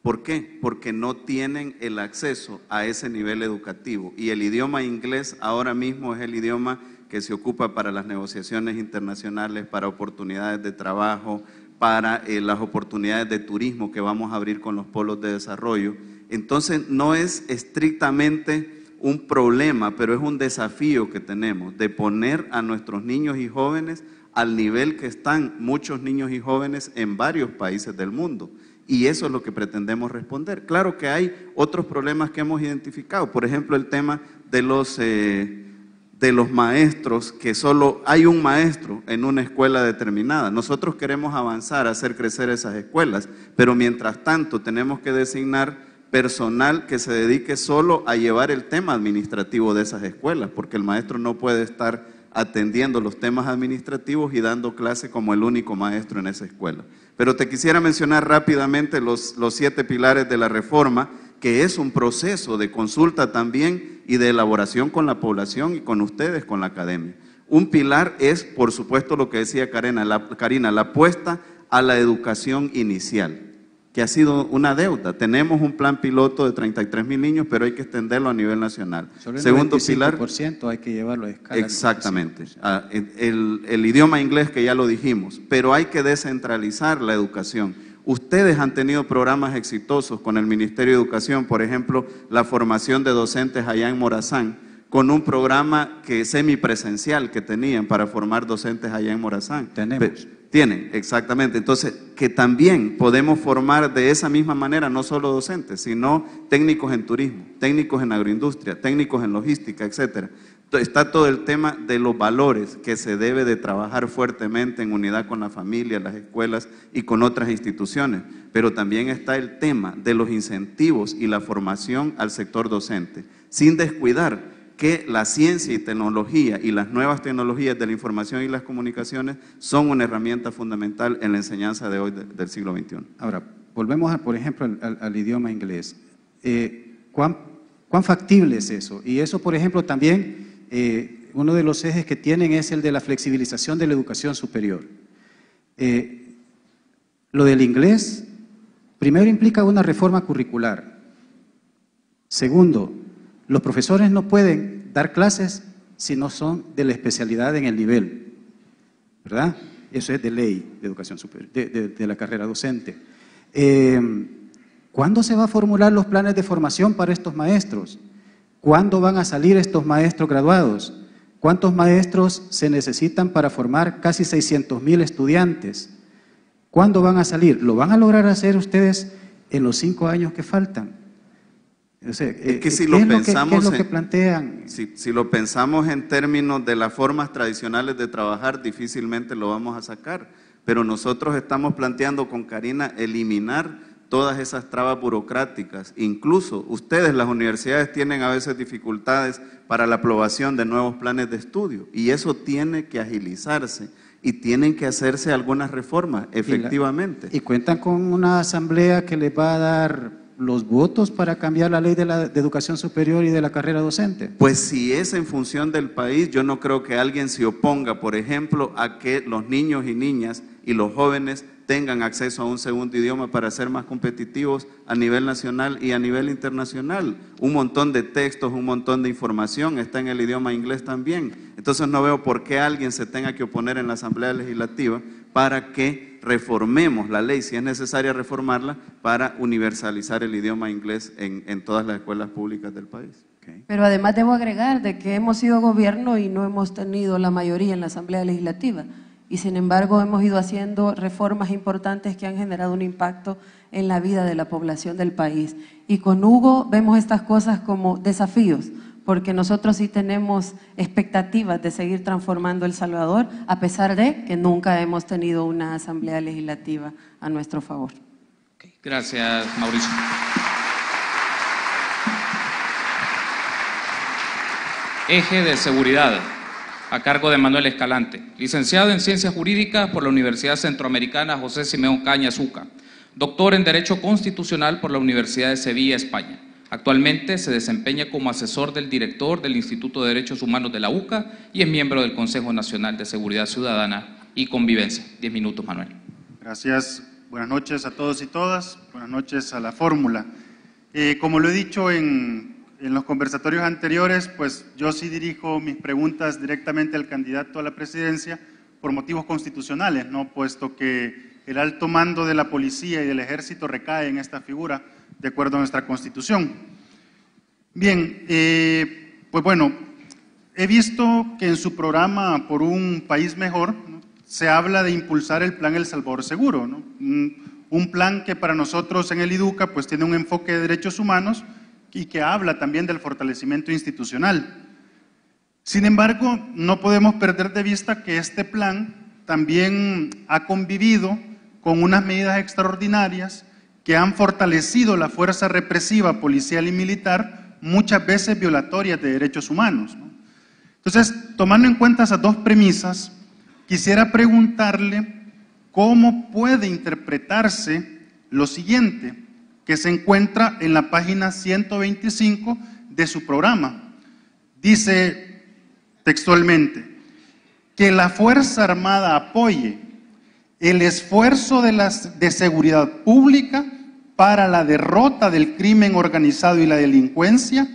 ¿Por qué? Porque no tienen el acceso a ese nivel educativo, y el idioma inglés ahora mismo es el idioma que se ocupa para las negociaciones internacionales, para oportunidades de trabajo, para las oportunidades de turismo que vamos a abrir con los polos de desarrollo. Entonces no es estrictamente un problema, pero es un desafío que tenemos de poner a nuestros niños y jóvenes al nivel que están muchos niños y jóvenes en varios países del mundo. Y eso es lo que pretendemos responder. Claro que hay otros problemas que hemos identificado, por ejemplo el tema de los maestros, que solo hay un maestro en una escuela determinada. Nosotros queremos avanzar, hacer crecer esas escuelas, pero mientras tanto tenemos que designar personal que se dedique solo a llevar el tema administrativo de esas escuelas, porque el maestro no puede estar atendiendo los temas administrativos y dando clase como el único maestro en esa escuela. Pero te quisiera mencionar rápidamente los 7 pilares de la reforma, que es un proceso de consulta también y de elaboración con la población y con ustedes, con la academia. Un pilar es, por supuesto, lo que decía Karina, la apuesta a la educación inicial, que ha sido una deuda. Tenemos un plan piloto de 33,000 niños, pero hay que extenderlo a nivel nacional. Sobre el Segundo 95% pilar, hay que llevarlo a escala. Exactamente. El idioma inglés, que ya lo dijimos, pero hay que descentralizar la educación. Ustedes han tenido programas exitosos con el Ministerio de Educación, por ejemplo, la formación de docentes allá en Morazán, con un programa semipresencial que tenían para formar docentes allá en Morazán. Tienen, exactamente. Entonces, que también podemos formar de esa misma manera, no solo docentes, sino técnicos en turismo, técnicos en agroindustria, técnicos en logística, etcétera. Está todo el tema de los valores que se debe de trabajar fuertemente en unidad con la familia, las escuelas y con otras instituciones, pero también está el tema de los incentivos y la formación al sector docente, sin descuidar que la ciencia y tecnología y las nuevas tecnologías de la información y las comunicaciones son una herramienta fundamental en la enseñanza de hoy del siglo XXI. Ahora, volvemos, por ejemplo, al idioma inglés. ¿Cuán factible es eso? Y eso, por ejemplo, también, uno de los ejes que tienen es el de la flexibilización de la educación superior. Lo del inglés, primero implica una reforma curricular. Segundo, los profesores no pueden dar clases si no son de la especialidad en el nivel, ¿verdad? Eso es de ley de educación superior, de la carrera docente. ¿Cuándo se va a formular los planes de formación para estos maestros? ¿Cuándo van a salir estos maestros graduados? ¿Cuántos maestros se necesitan para formar casi 600,000 estudiantes? ¿Cuándo van a salir? ¿Lo van a lograr hacer ustedes en los 5 años que faltan? O sea, es que si lo pensamos, ¿qué es lo que plantean? Si lo pensamos en términos de las formas tradicionales de trabajar, difícilmente lo vamos a sacar. Pero nosotros estamos planteando con Karina eliminar todas esas trabas burocráticas. Incluso ustedes, las universidades, tienen a veces dificultades para la aprobación de nuevos planes de estudio. Y eso tiene que agilizarse y tienen que hacerse algunas reformas, efectivamente. ¿Y cuentan con una asamblea que les va a dar los votos para cambiar la ley de educación superior y de la carrera docente? Pues si es en función del país, yo no creo que alguien se oponga, por ejemplo, a que los niños y niñas y los jóvenes tengan acceso a un segundo idioma para ser más competitivos a nivel nacional y a nivel internacional. Un montón de textos, un montón de información está en el idioma inglés también. Entonces no veo por qué alguien se tenga que oponer en la Asamblea Legislativa para que reformemos la ley, si es necesaria reformarla, para universalizar el idioma inglés en todas las escuelas públicas del país. Pero además debo agregar de que hemos sido gobierno y no hemos tenido la mayoría en la Asamblea Legislativa. Y sin embargo hemos ido haciendo reformas importantes que han generado un impacto en la vida de la población del país. Y con Hugo vemos estas cosas como desafíos, porque nosotros sí tenemos expectativas de seguir transformando El Salvador, a pesar de que nunca hemos tenido una asamblea legislativa a nuestro favor. Gracias, Mauricio. Eje de seguridad, a cargo de Manuel Escalante, licenciado en Ciencias Jurídicas por la Universidad Centroamericana José Simeón Cañas UCA, doctor en Derecho Constitucional por la Universidad de Sevilla, España. Actualmente se desempeña como asesor del director del Instituto de Derechos Humanos de la UCA y es miembro del Consejo Nacional de Seguridad Ciudadana y Convivencia. 10 minutos, Manuel. Gracias. Buenas noches a todos y todas. Buenas noches a la fórmula. Como lo he dicho en los conversatorios anteriores, pues yo sí dirijo mis preguntas directamente al candidato a la presidencia por motivos constitucionales, ¿no? Puesto que el alto mando de la policía y del ejército recae en esta figura de acuerdo a nuestra Constitución. Bien, pues bueno, he visto que en su programa Por un País Mejor, ¿no?, se habla de impulsar el plan El Salvador Seguro, ¿no? Un plan que para nosotros en el IDUCA pues tiene un enfoque de derechos humanos y que habla también del fortalecimiento institucional. Sin embargo, no podemos perder de vista que este plan también ha convivido con unas medidas extraordinarias que han fortalecido la fuerza represiva policial y militar, muchas veces violatorias de derechos humanos, ¿no? Entonces, tomando en cuenta esas dos premisas, quisiera preguntarle cómo puede interpretarse lo siguiente, que se encuentra en la página 125 de su programa. Dice textualmente, que la Fuerza Armada apoye el esfuerzo de seguridad pública para la derrota del crimen organizado y la delincuencia,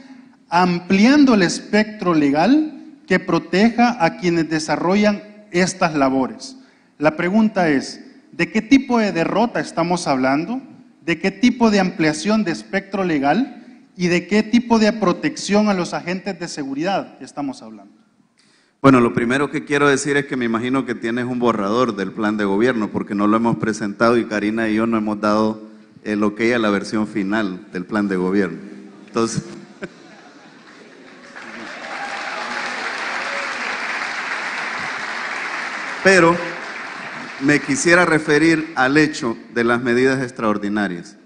ampliando el espectro legal que proteja a quienes desarrollan estas labores. La pregunta es, ¿de qué tipo de derrota estamos hablando? ¿De qué tipo de ampliación de espectro legal? y de qué tipo de protección a los agentes de seguridad estamos hablando. Bueno, lo primero que quiero decir es que me imagino que tienes un borrador del plan de gobierno, porque no lo hemos presentado y Karina y yo no hemos dado el ok a la versión final del plan de gobierno. Entonces, pero me quisiera referir al hecho de las medidas extraordinarias.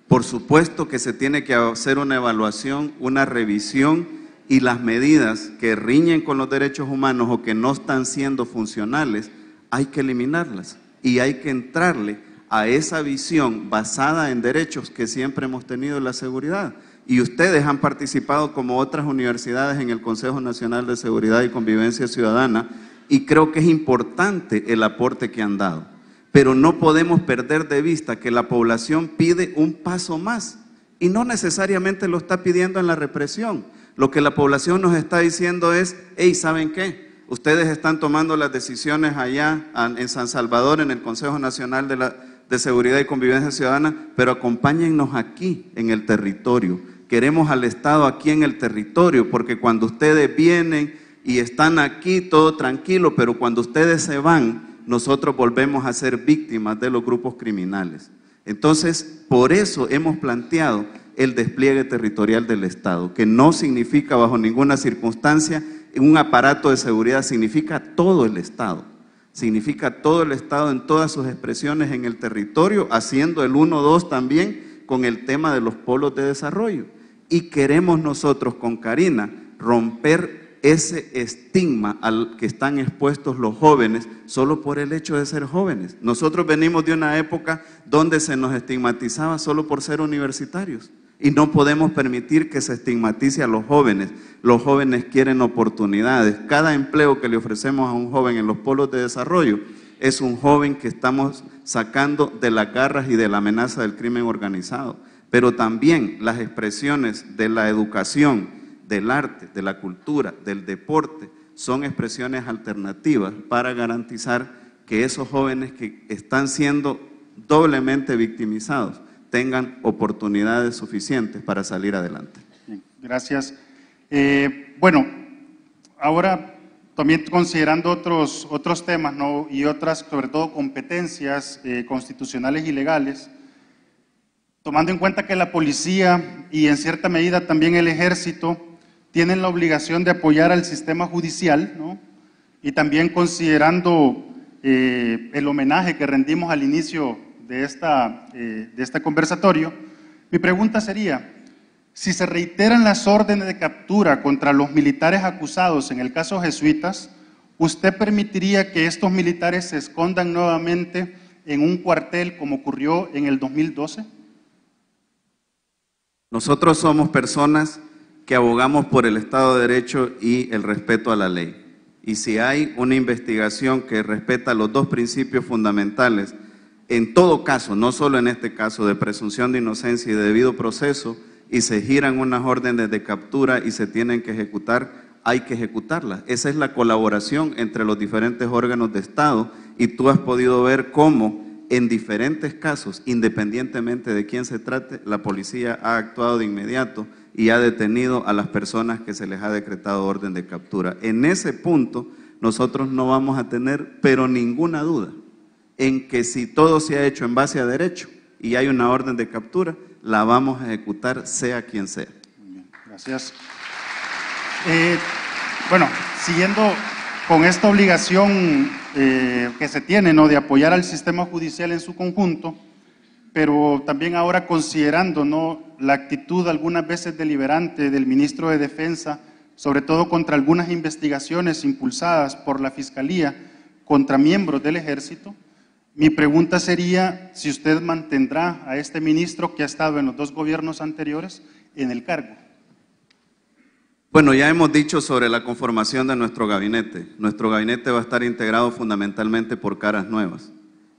Por supuesto que se tiene que hacer una evaluación, una revisión, y las medidas que riñen con los derechos humanos o que no están siendo funcionales, hay que eliminarlas y hay que entrarle a esa visión basada en derechos que siempre hemos tenido en la seguridad. Y ustedes han participado como otras universidades en el Consejo Nacional de Seguridad y Convivencia Ciudadana, y creo que es importante el aporte que han dado. Pero no podemos perder de vista que la población pide un paso más y no necesariamente lo está pidiendo en la represión. Lo que la población nos está diciendo es, hey, ¿saben qué? Ustedes están tomando las decisiones allá en San Salvador, en el Consejo Nacional de Seguridad y Convivencia Ciudadana, pero acompáñennos aquí en el territorio. Queremos al Estado aquí en el territorio, porque cuando ustedes vienen y están aquí todo tranquilo, pero cuando ustedes se van, nosotros volvemos a ser víctimas de los grupos criminales. Entonces, por eso hemos planteado el despliegue territorial del Estado, que no significa bajo ninguna circunstancia un aparato de seguridad, significa todo el Estado. Significa todo el Estado en todas sus expresiones en el territorio, haciendo el 1-2 también con el tema de los polos de desarrollo. Y queremos nosotros con Karina romper ese estigma al que están expuestos los jóvenes solo por el hecho de ser jóvenes. Nosotros venimos de una época donde se nos estigmatizaba solo por ser universitarios. Y no podemos permitir que se estigmatice a los jóvenes. Los jóvenes quieren oportunidades. Cada empleo que le ofrecemos a un joven en los polos de desarrollo es un joven que estamos sacando de las garras y de la amenaza del crimen organizado. Pero también las expresiones de la educación, del arte, de la cultura, del deporte, son expresiones alternativas para garantizar que esos jóvenes que están siendo doblemente victimizados tengan oportunidades suficientes para salir adelante. Bien, gracias. Bueno, ahora también considerando otros temas, ¿no? Y otras, sobre todo, competencias constitucionales y legales, tomando en cuenta que la policía y en cierta medida también el ejército tienen la obligación de apoyar al sistema judicial, ¿no? Y también considerando el homenaje que rendimos al inicio de este conversatorio, mi pregunta sería, si se reiteran las órdenes de captura contra los militares acusados en el caso jesuitas, ¿usted permitiría que estos militares se escondan nuevamente en un cuartel como ocurrió en el 2012? Nosotros somos personas que abogamos por el Estado de Derecho y el respeto a la ley. Y si hay una investigación que respeta los dos principios fundamentales, en todo caso, no solo en este caso de presunción de inocencia y de debido proceso, y se giran unas órdenes de captura y se tienen que ejecutar, hay que ejecutarlas. Esa es la colaboración entre los diferentes órganos de Estado, y tú has podido ver cómo en diferentes casos, independientemente de quién se trate, la policía ha actuado de inmediato y ha detenido a las personas que se les ha decretado orden de captura. En ese punto, nosotros no vamos a tener, pero ninguna duda, en que si todo se ha hecho en base a derecho y hay una orden de captura, la vamos a ejecutar sea quien sea. Muy bien, gracias. Bueno, siguiendo con esta obligación que se tiene, ¿no?, de apoyar al sistema judicial en su conjunto, pero también ahora considerando, ¿no?, la actitud algunas veces deliberante del ministro de Defensa, sobre todo contra algunas investigaciones impulsadas por la Fiscalía contra miembros del Ejército, mi pregunta sería si usted mantendrá a este ministro que ha estado en los dos gobiernos anteriores en el cargo. Bueno, ya hemos dicho sobre la conformación de nuestro gabinete. Nuestro gabinete va a estar integrado fundamentalmente por caras nuevas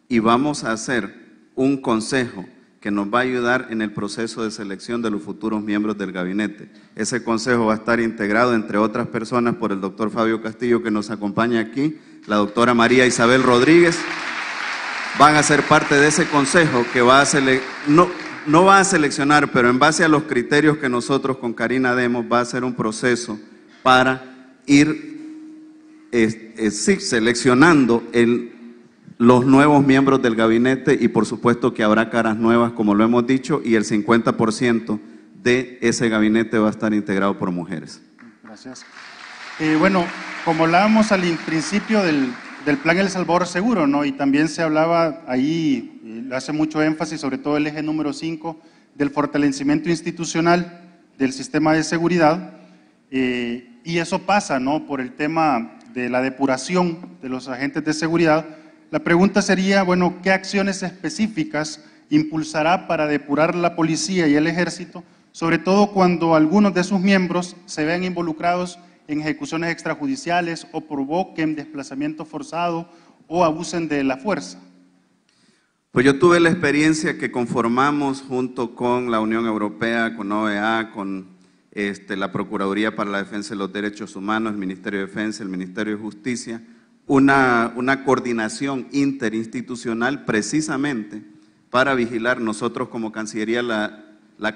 y vamos a hacer un consejo que nos va a ayudar en el proceso de selección de los futuros miembros del gabinete. Ese consejo va a estar integrado, entre otras personas, por el doctor Fabio Castillo, que nos acompaña aquí, la doctora María Isabel Rodríguez. Van a ser parte de ese consejo que va a no va a seleccionar, pero en base a los criterios que nosotros con Karina demos, va a ser un proceso para ir seleccionando los nuevos miembros del gabinete, y por supuesto que habrá caras nuevas, como lo hemos dicho, y el 50% de ese gabinete va a estar integrado por mujeres. Gracias. Bueno, como hablábamos al principio del Plan El Salvador Seguro, ¿no? Y también se hablaba ahí, le hace mucho énfasis, sobre todo el eje número 5, del fortalecimiento institucional del sistema de seguridad, y eso pasa, ¿no?, por el tema de la depuración de los agentes de seguridad. La pregunta sería, bueno, ¿qué acciones específicas impulsará para depurar la policía y el ejército, sobre todo cuando algunos de sus miembros se vean involucrados en ejecuciones extrajudiciales o provoquen desplazamiento forzado o abusen de la fuerza? Pues yo tuve la experiencia que conformamos junto con la Unión Europea, con OEA, con la Procuraduría para la Defensa de los Derechos Humanos, el Ministerio de Defensa, el Ministerio de Justicia, una coordinación interinstitucional precisamente para vigilar. Nosotros como Cancillería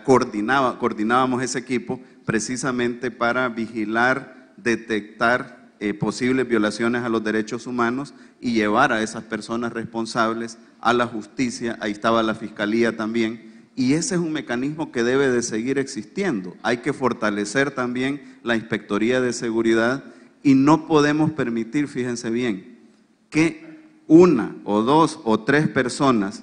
coordinábamos ese equipo precisamente para vigilar, detectar posibles violaciones a los derechos humanos y llevar a esas personas responsables a la justicia. Ahí estaba la Fiscalía también, y ese es un mecanismo que debe de seguir existiendo. Hay que fortalecer también la Inspectoría de Seguridad, y no podemos permitir, fíjense bien, que una o dos o tres personas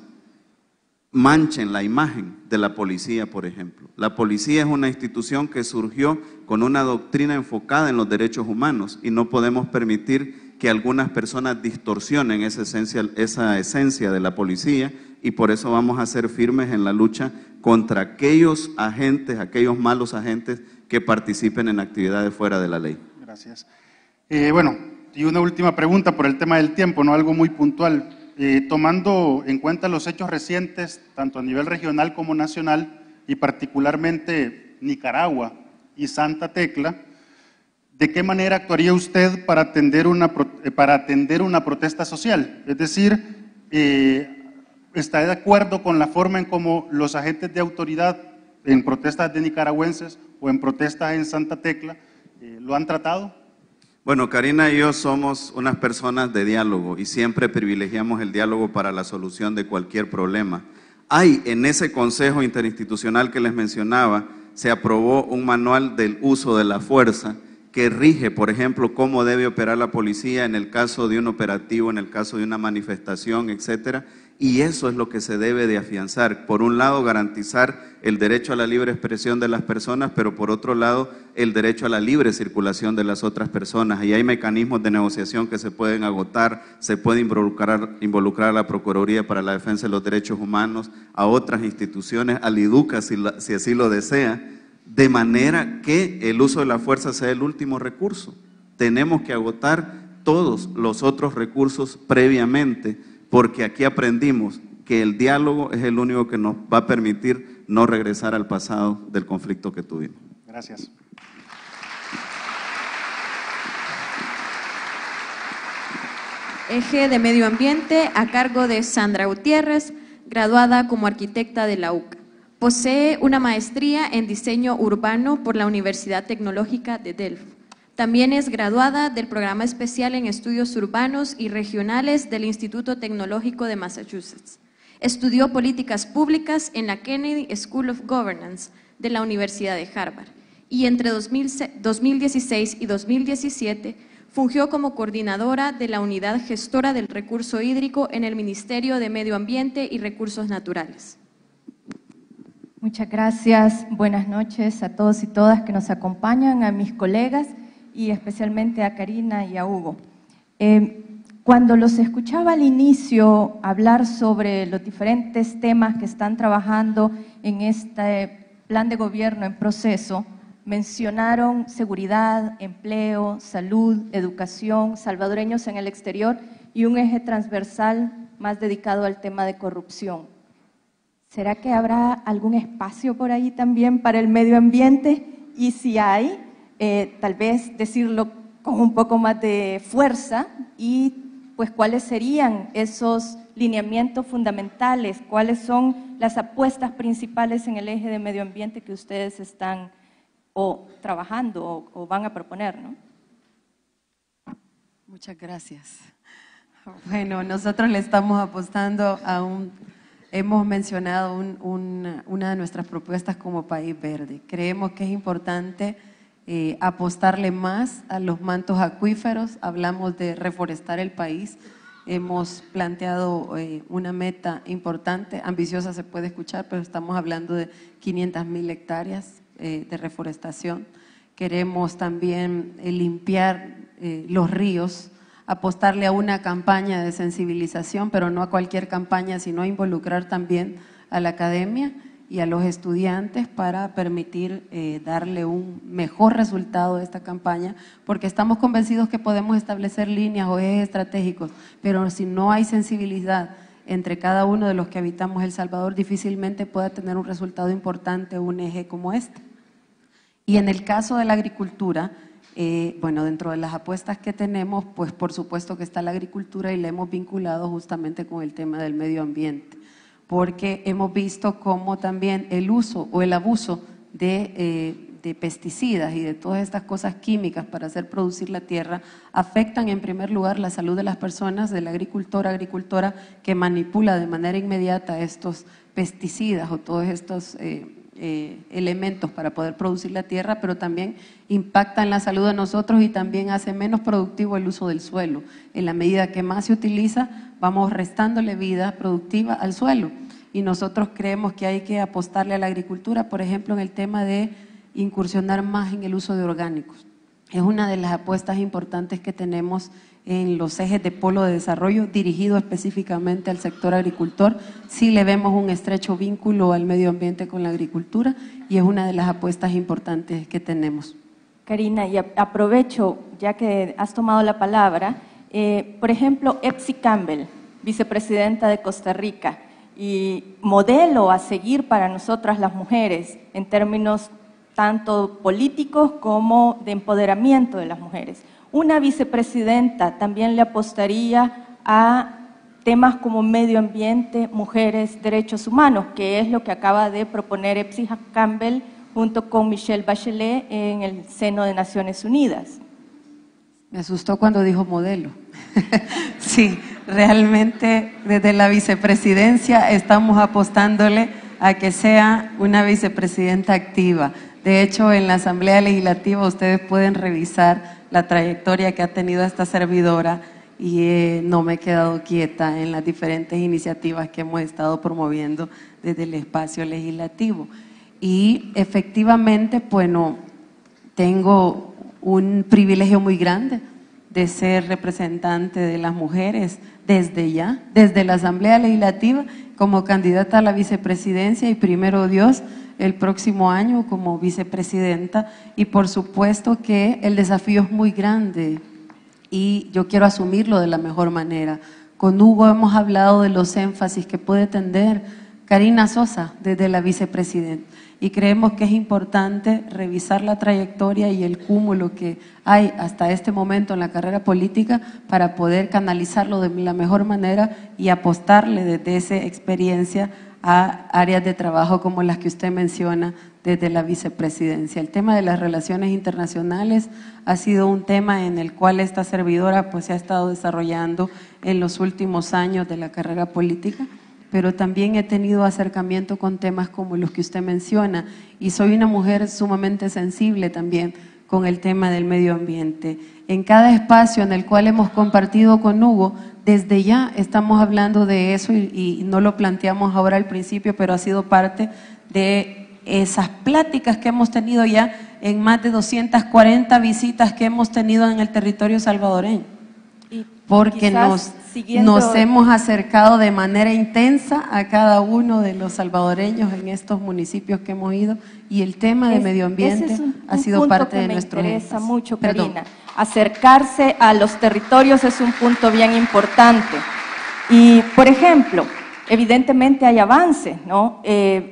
manchen la imagen de la policía, por ejemplo. La policía es una institución que surgió con una doctrina enfocada en los derechos humanos, y no podemos permitir que algunas personas distorsionen esa esencia de la policía, y por eso vamos a ser firmes en la lucha contra aquellos agentes, aquellos malos agentes que participen en actividades fuera de la ley. Gracias. Bueno, y una última pregunta por el tema del tiempo, ¿no?, algo muy puntual. Tomando en cuenta los hechos recientes, tanto a nivel regional como nacional, y particularmente Nicaragua y Santa Tecla, ¿de qué manera actuaría usted para atender una protesta social? Es decir, ¿está de acuerdo con la forma en cómo los agentes de autoridad en protestas de nicaragüenses o en protestas en Santa Tecla lo han tratado? Bueno, Karina y yo somos unas personas de diálogo y siempre privilegiamos el diálogo para la solución de cualquier problema. Hay en ese Consejo Interinstitucional que les mencionaba, se aprobó un manual del uso de la fuerza que rige, por ejemplo, cómo debe operar la policía en el caso de un operativo, en el caso de una manifestación, etcétera. Y eso es lo que se debe de afianzar. Por un lado, garantizar el derecho a la libre expresión de las personas, pero por otro lado, el derecho a la libre circulación de las otras personas. Y hay mecanismos de negociación que se pueden agotar, se puede involucrar a la Procuraduría para la Defensa de los Derechos Humanos, a otras instituciones, al IDUCA si así lo desea, de manera que el uso de la fuerza sea el último recurso. Tenemos que agotar todos los otros recursos previamente, porque aquí aprendimos que el diálogo es el único que nos va a permitir no regresar al pasado del conflicto que tuvimos. Gracias. Eje de Medio Ambiente a cargo de Sandra Gutiérrez, graduada como arquitecta de la UCA. Posee una maestría en diseño urbano por la Universidad Tecnológica de Delft. También es graduada del Programa Especial en Estudios Urbanos y Regionales del Instituto Tecnológico de Massachusetts. Estudió políticas públicas en la Kennedy School of Governance de la Universidad de Harvard, y entre 2016 y 2017 fungió como coordinadora de la Unidad Gestora del Recurso Hídrico en el Ministerio de Medio Ambiente y Recursos Naturales. Muchas gracias. Buenas noches a todos y todas que nos acompañan, a mis colegas y especialmente a Karina y a Hugo. Cuando los escuchaba al inicio hablar sobre los diferentes temas que están trabajando en este plan de gobierno en proceso, mencionaron seguridad, empleo, salud, educación, salvadoreños en el exterior y un eje transversal más dedicado al tema de corrupción. ¿Será que habrá algún espacio por ahí también para el medio ambiente? Y si hay, tal vez decirlo con un poco más de fuerza y pues cuáles serían esos lineamientos fundamentales, cuáles son las apuestas principales en el eje de medio ambiente que ustedes están trabajando o van a proponer, ¿no? Muchas gracias. Bueno, nosotros le estamos apostando a hemos mencionado una de nuestras propuestas como País Verde. Creemos que es importante apostarle más a los mantos acuíferos, hablamos de reforestar el país, hemos planteado una meta importante, ambiciosa se puede escuchar, pero estamos hablando de 500.000 hectáreas de reforestación. Queremos también limpiar los ríos, apostarle a una campaña de sensibilización, pero no a cualquier campaña, sino involucrar también a la academia y a los estudiantes para permitir darle un mejor resultado a esta campaña, porque estamos convencidos que podemos establecer líneas o ejes estratégicos, pero si no hay sensibilidad entre cada uno de los que habitamos El Salvador, difícilmente pueda tener un resultado importante un eje como este. Y en el caso de la agricultura, bueno, dentro de las apuestas que tenemos, pues por supuesto que está la agricultura y la hemos vinculado justamente con el tema del medio ambiente, porque hemos visto cómo también el uso o el abuso de pesticidas y de todas estas cosas químicas para hacer producir la tierra afectan en primer lugar la salud de las personas, del agricultora que manipula de manera inmediata estos pesticidas o todos estos elementos para poder producir la tierra, pero también impacta en la salud de nosotros y también hace menos productivo el uso del suelo. En la medida que más se utiliza, vamos restándole vida productiva al suelo y nosotros creemos que hay que apostarle a la agricultura, por ejemplo, en el tema de incursionar más en el uso de orgánicos. Es una de las apuestas importantes que tenemos en los ejes de polo de desarrollo dirigido específicamente al sector agricultor. Sí le vemos un estrecho vínculo al medio ambiente con la agricultura y es una de las apuestas importantes que tenemos. Karina, y aprovecho, ya que has tomado la palabra, por ejemplo, Epsi Campbell, vicepresidenta de Costa Rica, y modelo a seguir para nosotras las mujeres en términos tanto políticos como de empoderamiento de las mujeres. Una vicepresidenta también le apostaría a temas como medio ambiente, mujeres, derechos humanos, que es lo que acaba de proponer Epsi Campbell junto con Michelle Bachelet en el seno de Naciones Unidas. Me asustó cuando dijo modelo. Sí, realmente desde la vicepresidencia estamos apostándole a que sea una vicepresidenta activa. De hecho, en la Asamblea Legislativa ustedes pueden revisar la trayectoria que ha tenido esta servidora y no me he quedado quieta en las diferentes iniciativas que hemos estado promoviendo desde el espacio legislativo. Y efectivamente, bueno, tengo un privilegio muy grande de ser representante de las mujeres desde ya, desde la Asamblea Legislativa, como candidata a la vicepresidencia y primero Dios, el próximo año como vicepresidenta, y por supuesto que el desafío es muy grande y yo quiero asumirlo de la mejor manera. Con Hugo hemos hablado de los énfasis que puede tener Karina Sosa desde la vicepresidenta y creemos que es importante revisar la trayectoria y el cúmulo que hay hasta este momento en la carrera política para poder canalizarlo de la mejor manera y apostarle desde esa experiencia a áreas de trabajo como las que usted menciona desde la vicepresidencia. El tema de las relaciones internacionales ha sido un tema en el cual esta servidora pues se ha estado desarrollando en los últimos años de la carrera política, pero también he tenido acercamiento con temas como los que usted menciona y soy una mujer sumamente sensible también con el tema del medio ambiente. En cada espacio en el cual hemos compartido con Hugo, desde ya estamos hablando de eso y no lo planteamos ahora al principio, pero ha sido parte de esas pláticas que hemos tenido ya en más de 240 visitas que hemos tenido en el territorio salvadoreño. Porque nos hemos acercado de manera intensa a cada uno de los salvadoreños en estos municipios que hemos ido y el tema de medio ambiente ha sido parte de nuestro énfasis. Me interesa mucho, Karina. Acercarse a los territorios es un punto bien importante. Y, por ejemplo, evidentemente hay avances, ¿no?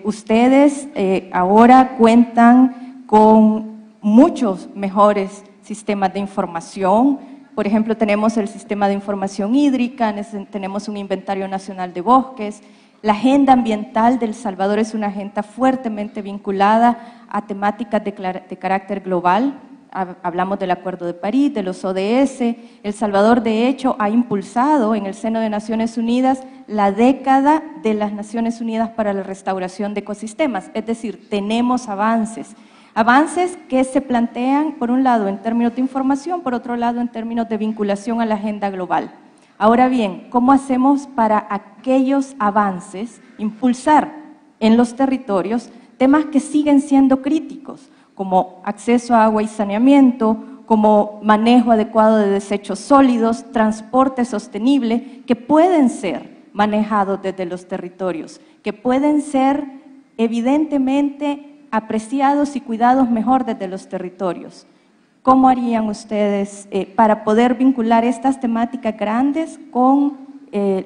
Ustedes ahora cuentan con muchos mejores sistemas de información, Por ejemplo, tenemos el sistema de información hídrica, tenemos un inventario nacional de bosques. La agenda ambiental de El Salvador es una agenda fuertemente vinculada a temáticas de carácter global. Hablamos del Acuerdo de París, de los ODS. El Salvador, de hecho, ha impulsado en el seno de Naciones Unidas la década de las Naciones Unidas para la restauración de ecosistemas. Es decir, tenemos avances. Avances que se plantean, por un lado, en términos de información, por otro lado, en términos de vinculación a la agenda global. Ahora bien, ¿cómo hacemos para aquellos avances impulsar en los territorios temas que siguen siendo críticos, como acceso a agua y saneamiento, como manejo adecuado de desechos sólidos, transporte sostenible, que pueden ser manejados desde los territorios, que pueden ser evidentemente apreciados y cuidados mejor desde los territorios? ¿Cómo harían ustedes para poder vincular estas temáticas grandes con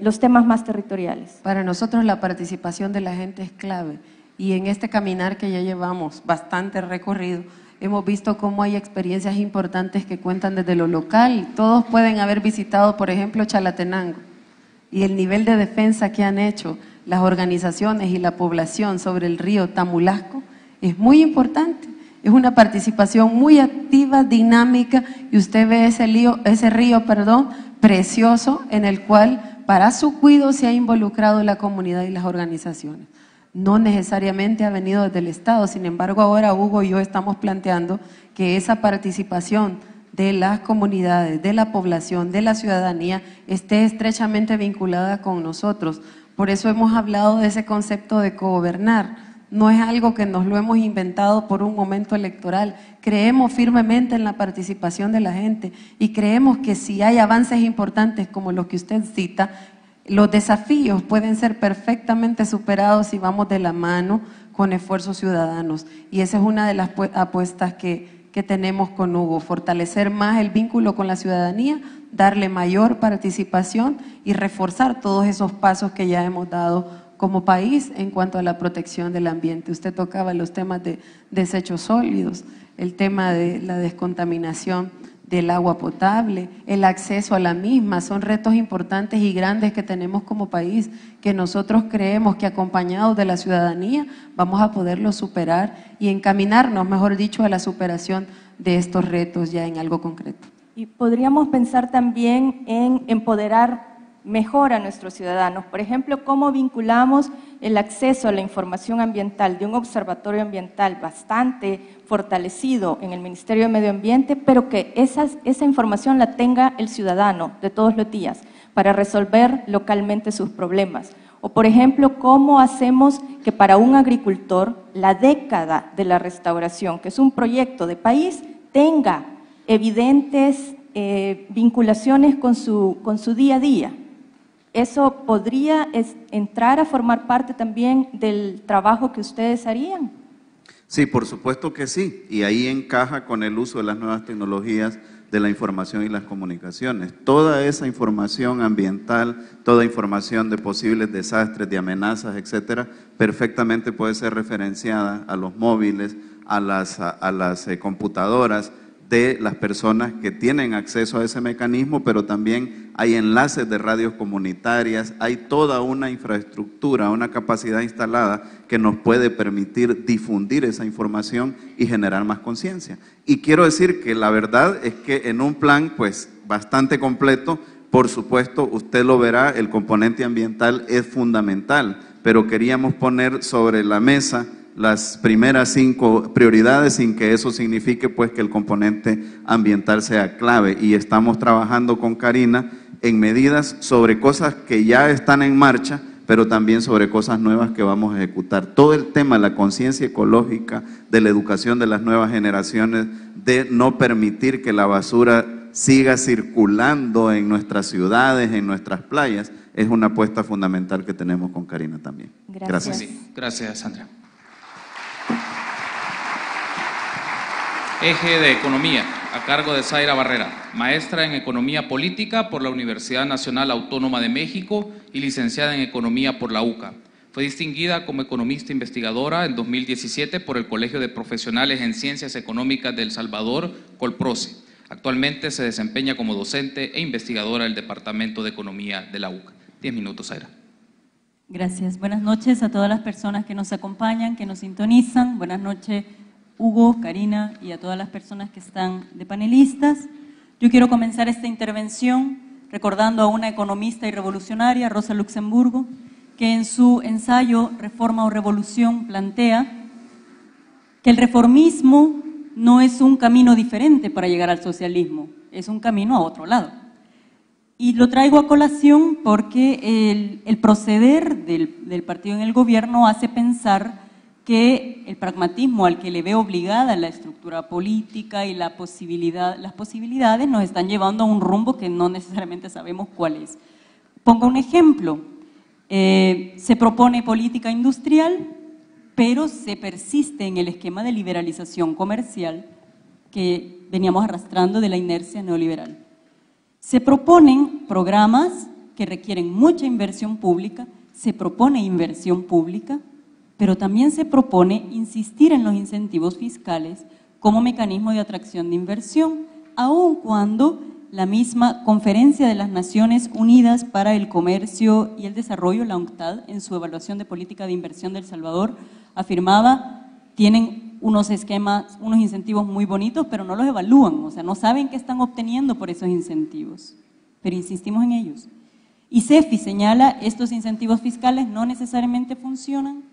los temas más territoriales? Para nosotros la participación de la gente es clave, y en este caminar que ya llevamos bastante recorrido, hemos visto cómo hay experiencias importantes que cuentan desde lo local. Todos pueden haber visitado, por ejemplo, Chalatenango, y el nivel de defensa que han hecho las organizaciones y la población sobre el río Tamulasco es muy importante. Es una participación muy activa, dinámica, y usted ve ese río precioso, en el cual para su cuidado se ha involucrado la comunidad y las organizaciones. No necesariamente ha venido desde el Estado. Sin embargo, ahora Hugo y yo estamos planteando que esa participación de las comunidades, de la población, de la ciudadanía, esté estrechamente vinculada con nosotros. Por eso hemos hablado de ese concepto de cogobernar. No es algo que nos lo hemos inventado por un momento electoral. Creemos firmemente en la participación de la gente, y creemos que si hay avances importantes como los que usted cita, los desafíos pueden ser perfectamente superados si vamos de la mano con esfuerzos ciudadanos. Y esa es una de las apuestas que tenemos con Hugo: fortalecer más el vínculo con la ciudadanía, darle mayor participación y reforzar todos esos pasos que ya hemos dado como país en cuanto a la protección del ambiente. Usted tocaba los temas de desechos sólidos, el tema de la descontaminación del agua potable, el acceso a la misma. Son retos importantes y grandes que tenemos como país, que nosotros creemos que acompañados de la ciudadanía vamos a poderlos superar y encaminarnos, mejor dicho, a la superación de estos retos ya en algo concreto. Y podríamos pensar también en empoderar mejor a nuestros ciudadanos. Por ejemplo, cómo vinculamos el acceso a la información ambiental de un observatorio ambiental bastante fortalecido en el Ministerio de Medio Ambiente, pero que esa información la tenga el ciudadano de todos los días para resolver localmente sus problemas. O, por ejemplo, cómo hacemos que para un agricultor la década de la restauración, que es un proyecto de país, tenga evidentes vinculaciones con su día a día. ¿Eso podría entrar a formar parte también del trabajo que ustedes harían? Sí, por supuesto que sí, y ahí encaja con el uso de las nuevas tecnologías de la información y las comunicaciones. Toda esa información ambiental, toda información de posibles desastres, de amenazas, etcétera, perfectamente puede ser referenciada a los móviles, a las computadoras de las personas que tienen acceso a ese mecanismo, pero también hay enlaces de radios comunitarias, hay toda una infraestructura, una capacidad instalada que nos puede permitir difundir esa información y generar más conciencia. Y quiero decir que la verdad es que en un plan pues bastante completo, por supuesto, usted lo verá, el componente ambiental es fundamental, pero queríamos poner sobre la mesa las primeras 5 prioridades sin que eso signifique pues que el componente ambiental sea clave, y estamos trabajando con Karina en medidas sobre cosas que ya están en marcha, pero también sobre cosas nuevas que vamos a ejecutar. Todo el tema de la conciencia ecológica, de la educación de las nuevas generaciones, de no permitir que la basura siga circulando en nuestras ciudades, en nuestras playas, es una apuesta fundamental que tenemos con Karina también. Gracias. Sí, gracias, Sandra. Eje de Economía, a cargo de Zaira Barrera, maestra en Economía Política por la Universidad Nacional Autónoma de México y licenciada en Economía por la UCA. Fue distinguida como economista investigadora en 2017 por el Colegio de Profesionales en Ciencias Económicas de El Salvador, Colproce. Actualmente se desempeña como docente e investigadora del Departamento de Economía de la UCA. 10 minutos, Zaira. Gracias. Buenas noches a todas las personas que nos acompañan, que nos sintonizan. Buenas noches, Hugo, Karina y a todas las personas que están de panelistas. Yo quiero comenzar esta intervención recordando a una economista y revolucionaria, Rosa Luxemburgo, que en su ensayo Reforma o Revolución plantea que el reformismo no es un camino diferente para llegar al socialismo, es un camino a otro lado. Y lo traigo a colación porque el proceder del partido en el gobierno hace pensar que el pragmatismo al que le ve obligada la estructura política y las posibilidades nos están llevando a un rumbo que no necesariamente sabemos cuál es. Pongo un ejemplo. Se propone política industrial, pero se persiste en el esquema de liberalización comercial que veníamos arrastrando de la inercia neoliberal. Se proponen programas que requieren mucha inversión pública, se propone inversión pública, pero también se propone insistir en los incentivos fiscales como mecanismo de atracción de inversión, aun cuando la misma Conferencia de las Naciones Unidas para el Comercio y el Desarrollo, la UNCTAD, en su evaluación de política de inversión de El Salvador, afirmaba, tienen unos esquemas, unos incentivos muy bonitos, pero no los evalúan, o sea, no saben qué están obteniendo por esos incentivos, pero insistimos en ellos. Y CEFI señala, estos incentivos fiscales no necesariamente funcionan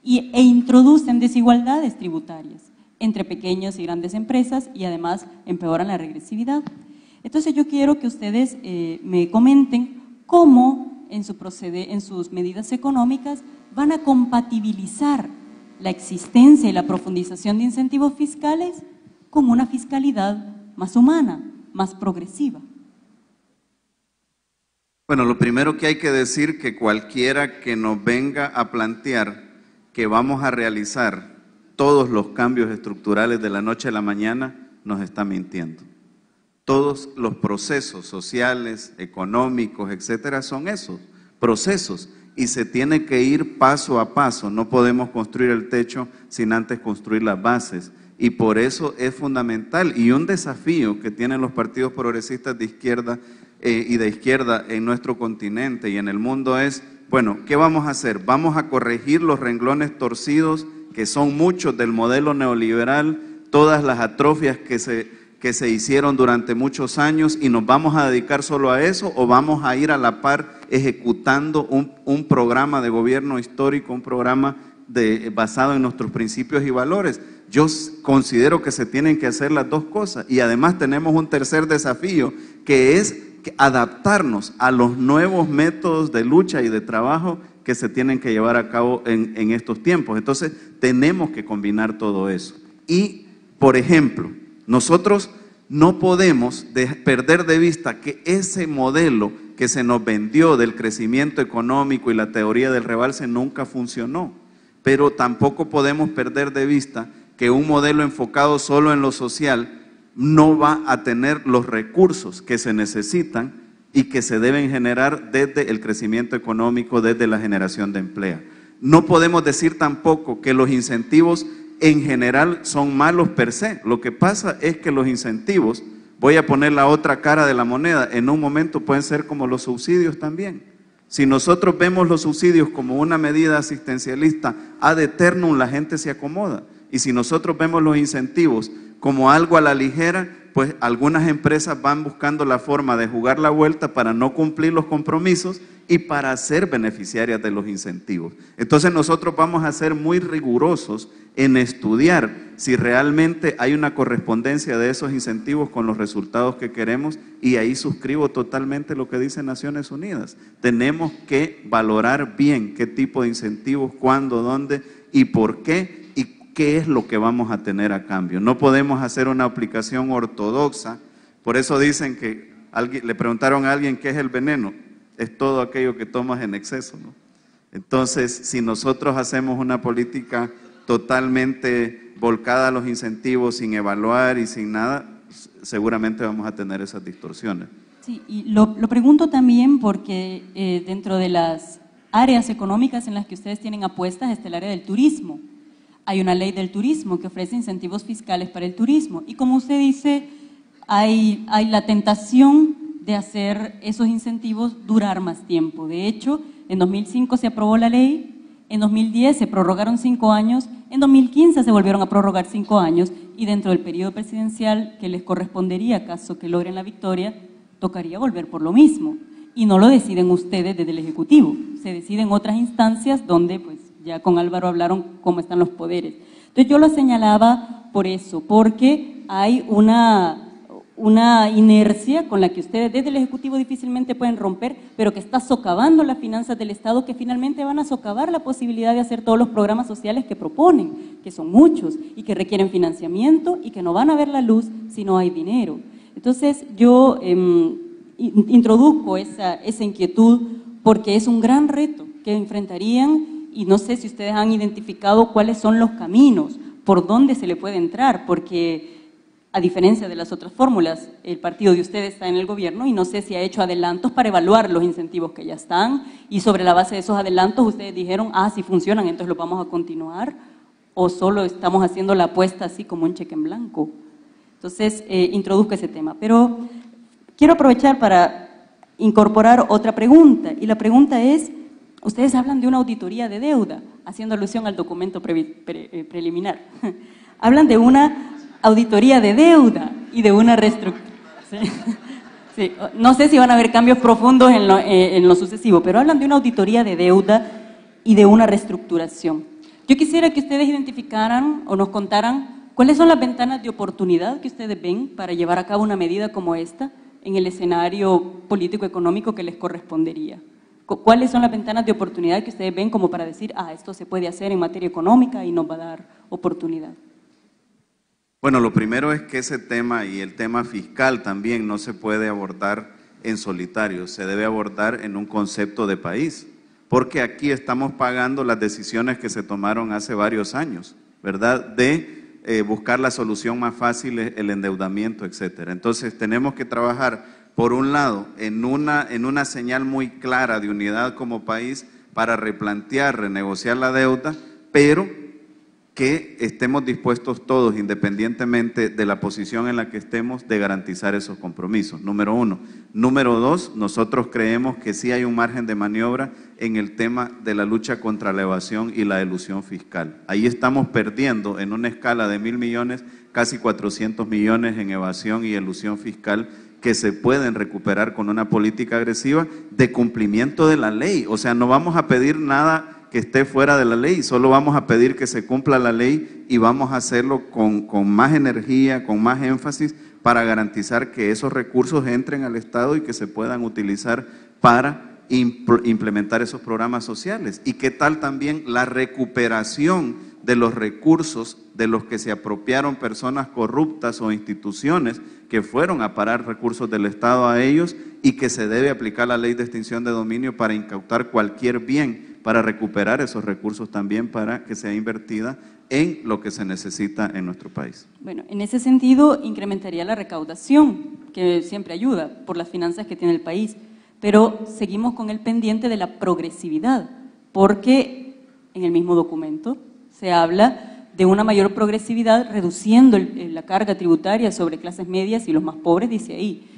e introducen desigualdades tributarias entre pequeñas y grandes empresas y además empeoran la regresividad. Entonces yo quiero que ustedes me comenten cómo en sus medidas económicas van a compatibilizar la existencia y la profundización de incentivos fiscales con una fiscalidad más humana, más progresiva. Bueno, lo primero que hay que decir que cualquiera que nos venga a plantear que vamos a realizar todos los cambios estructurales de la noche a la mañana, nos está mintiendo. Todos los procesos sociales, económicos, etcétera, son esos procesos y se tiene que ir paso a paso. No podemos construir el techo sin antes construir las bases y por eso es fundamental y un desafío que tienen los partidos progresistas de izquierda y de izquierda en nuestro continente y en el mundo es, bueno, ¿qué vamos a hacer? Vamos a corregir los renglones torcidos que son muchos del modelo neoliberal, todas las atrofias que se hicieron durante muchos años y nos vamos a dedicar solo a eso o vamos a ir a la par ejecutando un programa de gobierno histórico, un programa basado en nuestros principios y valores. Yo considero que se tienen que hacer las dos cosas y además tenemos un tercer desafío que es adaptarnos a los nuevos métodos de lucha y de trabajo que se tienen que llevar a cabo en estos tiempos. Entonces tenemos que combinar todo eso y, por ejemplo, nosotros no podemos perder de vista que ese modelo que se nos vendió del crecimiento económico y la teoría del rebalse nunca funcionó, pero tampoco podemos perder de vista que un modelo enfocado solo en lo social no va a tener los recursos que se necesitan y que se deben generar desde el crecimiento económico, desde la generación de empleo. No podemos decir tampoco que los incentivos en general son malos per se. Lo que pasa es que los incentivos, voy a poner la otra cara de la moneda, en un momento pueden ser como los subsidios también. Si nosotros vemos los subsidios como una medida asistencialista ad eternum, la gente se acomoda. Y si nosotros vemos los incentivos como algo a la ligera, pues algunas empresas van buscando la forma de jugar la vuelta para no cumplir los compromisos y para ser beneficiarias de los incentivos. Entonces nosotros vamos a ser muy rigurosos en estudiar si realmente hay una correspondencia de esos incentivos con los resultados que queremos y ahí suscribo totalmente lo que dice Naciones Unidas. Tenemos que valorar bien qué tipo de incentivos, cuándo, dónde y por qué y qué es lo que vamos a tener a cambio. No podemos hacer una aplicación ortodoxa, por eso dicen que le preguntaron a alguien qué es el veneno. Es todo aquello que tomas en exceso, ¿no? Entonces, si nosotros hacemos una política totalmente volcada a los incentivos, sin evaluar y sin nada, seguramente vamos a tener esas distorsiones. Sí, y lo pregunto también porque dentro de las áreas económicas en las que ustedes tienen apuestas está el área del turismo. Hay una ley del turismo que ofrece incentivos fiscales para el turismo y como usted dice, hay la tentación de hacer esos incentivos durar más tiempo. De hecho, en 2005 se aprobó la ley, en 2010 se prorrogaron 5 años, en 2015 se volvieron a prorrogar 5 años y dentro del periodo presidencial que les correspondería, caso que logren la victoria, tocaría volver por lo mismo. Y no lo deciden ustedes desde el Ejecutivo, se decide en otras instancias donde pues ya con Álvaro hablaron cómo están los poderes. Entonces yo lo señalaba por eso, porque hay una inercia con la que ustedes desde el Ejecutivo difícilmente pueden romper, pero que está socavando las finanzas del Estado, que finalmente van a socavar la posibilidad de hacer todos los programas sociales que proponen, que son muchos y que requieren financiamiento y que no van a ver la luz si no hay dinero. Entonces yo introduzco esa inquietud porque es un gran reto que enfrentarían y no sé si ustedes han identificado cuáles son los caminos, por dónde se le puede entrar, porque a diferencia de las otras fórmulas, el partido de ustedes está en el gobierno y no sé si ha hecho adelantos para evaluar los incentivos que ya están y sobre la base de esos adelantos ustedes dijeron, si funcionan, entonces los vamos a continuar, o solo estamos haciendo la apuesta así como un cheque en blanco. Entonces, introduzco ese tema. Pero quiero aprovechar para incorporar otra pregunta, y la pregunta es, ustedes hablan de una auditoría de deuda, haciendo alusión al documento preliminar. Hablan de una auditoría de deuda y de una reestructuración. Sí. No sé si van a haber cambios profundos en lo sucesivo, pero hablan de una auditoría de deuda y de una reestructuración. Yo quisiera que ustedes identificaran o nos contaran cuáles son las ventanas de oportunidad que ustedes ven para llevar a cabo una medida como esta en el escenario político-económico que les correspondería. ¿Cuáles son las ventanas de oportunidad que ustedes ven como para decir, esto se puede hacer en materia económica y nos va a dar oportunidad? Bueno, lo primero es que ese tema y el tema fiscal también no se puede abordar en solitario, se debe abordar en un concepto de país, porque aquí estamos pagando las decisiones que se tomaron hace varios años, ¿verdad?, de buscar la solución más fácil, el endeudamiento, etcétera. Entonces tenemos que trabajar, por un lado, en una señal muy clara de unidad como país para replantear, renegociar la deuda, pero que estemos dispuestos todos, independientemente de la posición en la que estemos, de garantizar esos compromisos, número uno. Número dos, nosotros creemos que sí hay un margen de maniobra en el tema de la lucha contra la evasión y la elusión fiscal. Ahí estamos perdiendo en una escala de 1.000 millones, casi 400 millones en evasión y elusión fiscal, que se pueden recuperar con una política agresiva de cumplimiento de la ley. O sea, no vamos a pedir nada que esté fuera de la ley, solo vamos a pedir que se cumpla la ley y vamos a hacerlo con más energía, con más énfasis, para garantizar que esos recursos entren al Estado y que se puedan utilizar para implementar esos programas sociales. Y qué tal también la recuperación de los recursos de los que se apropiaron personas corruptas o instituciones que fueron a parar recursos del Estado a ellos, y que se debe aplicar la ley de extinción de dominio para incautar cualquier bien, para recuperar esos recursos también para que sea invertida en lo que se necesita en nuestro país. Bueno, en ese sentido incrementaría la recaudación, que siempre ayuda por las finanzas que tiene el país, pero seguimos con el pendiente de la progresividad, porque en el mismo documento se habla de una mayor progresividad reduciendo la carga tributaria sobre clases medias y los más pobres, dice ahí.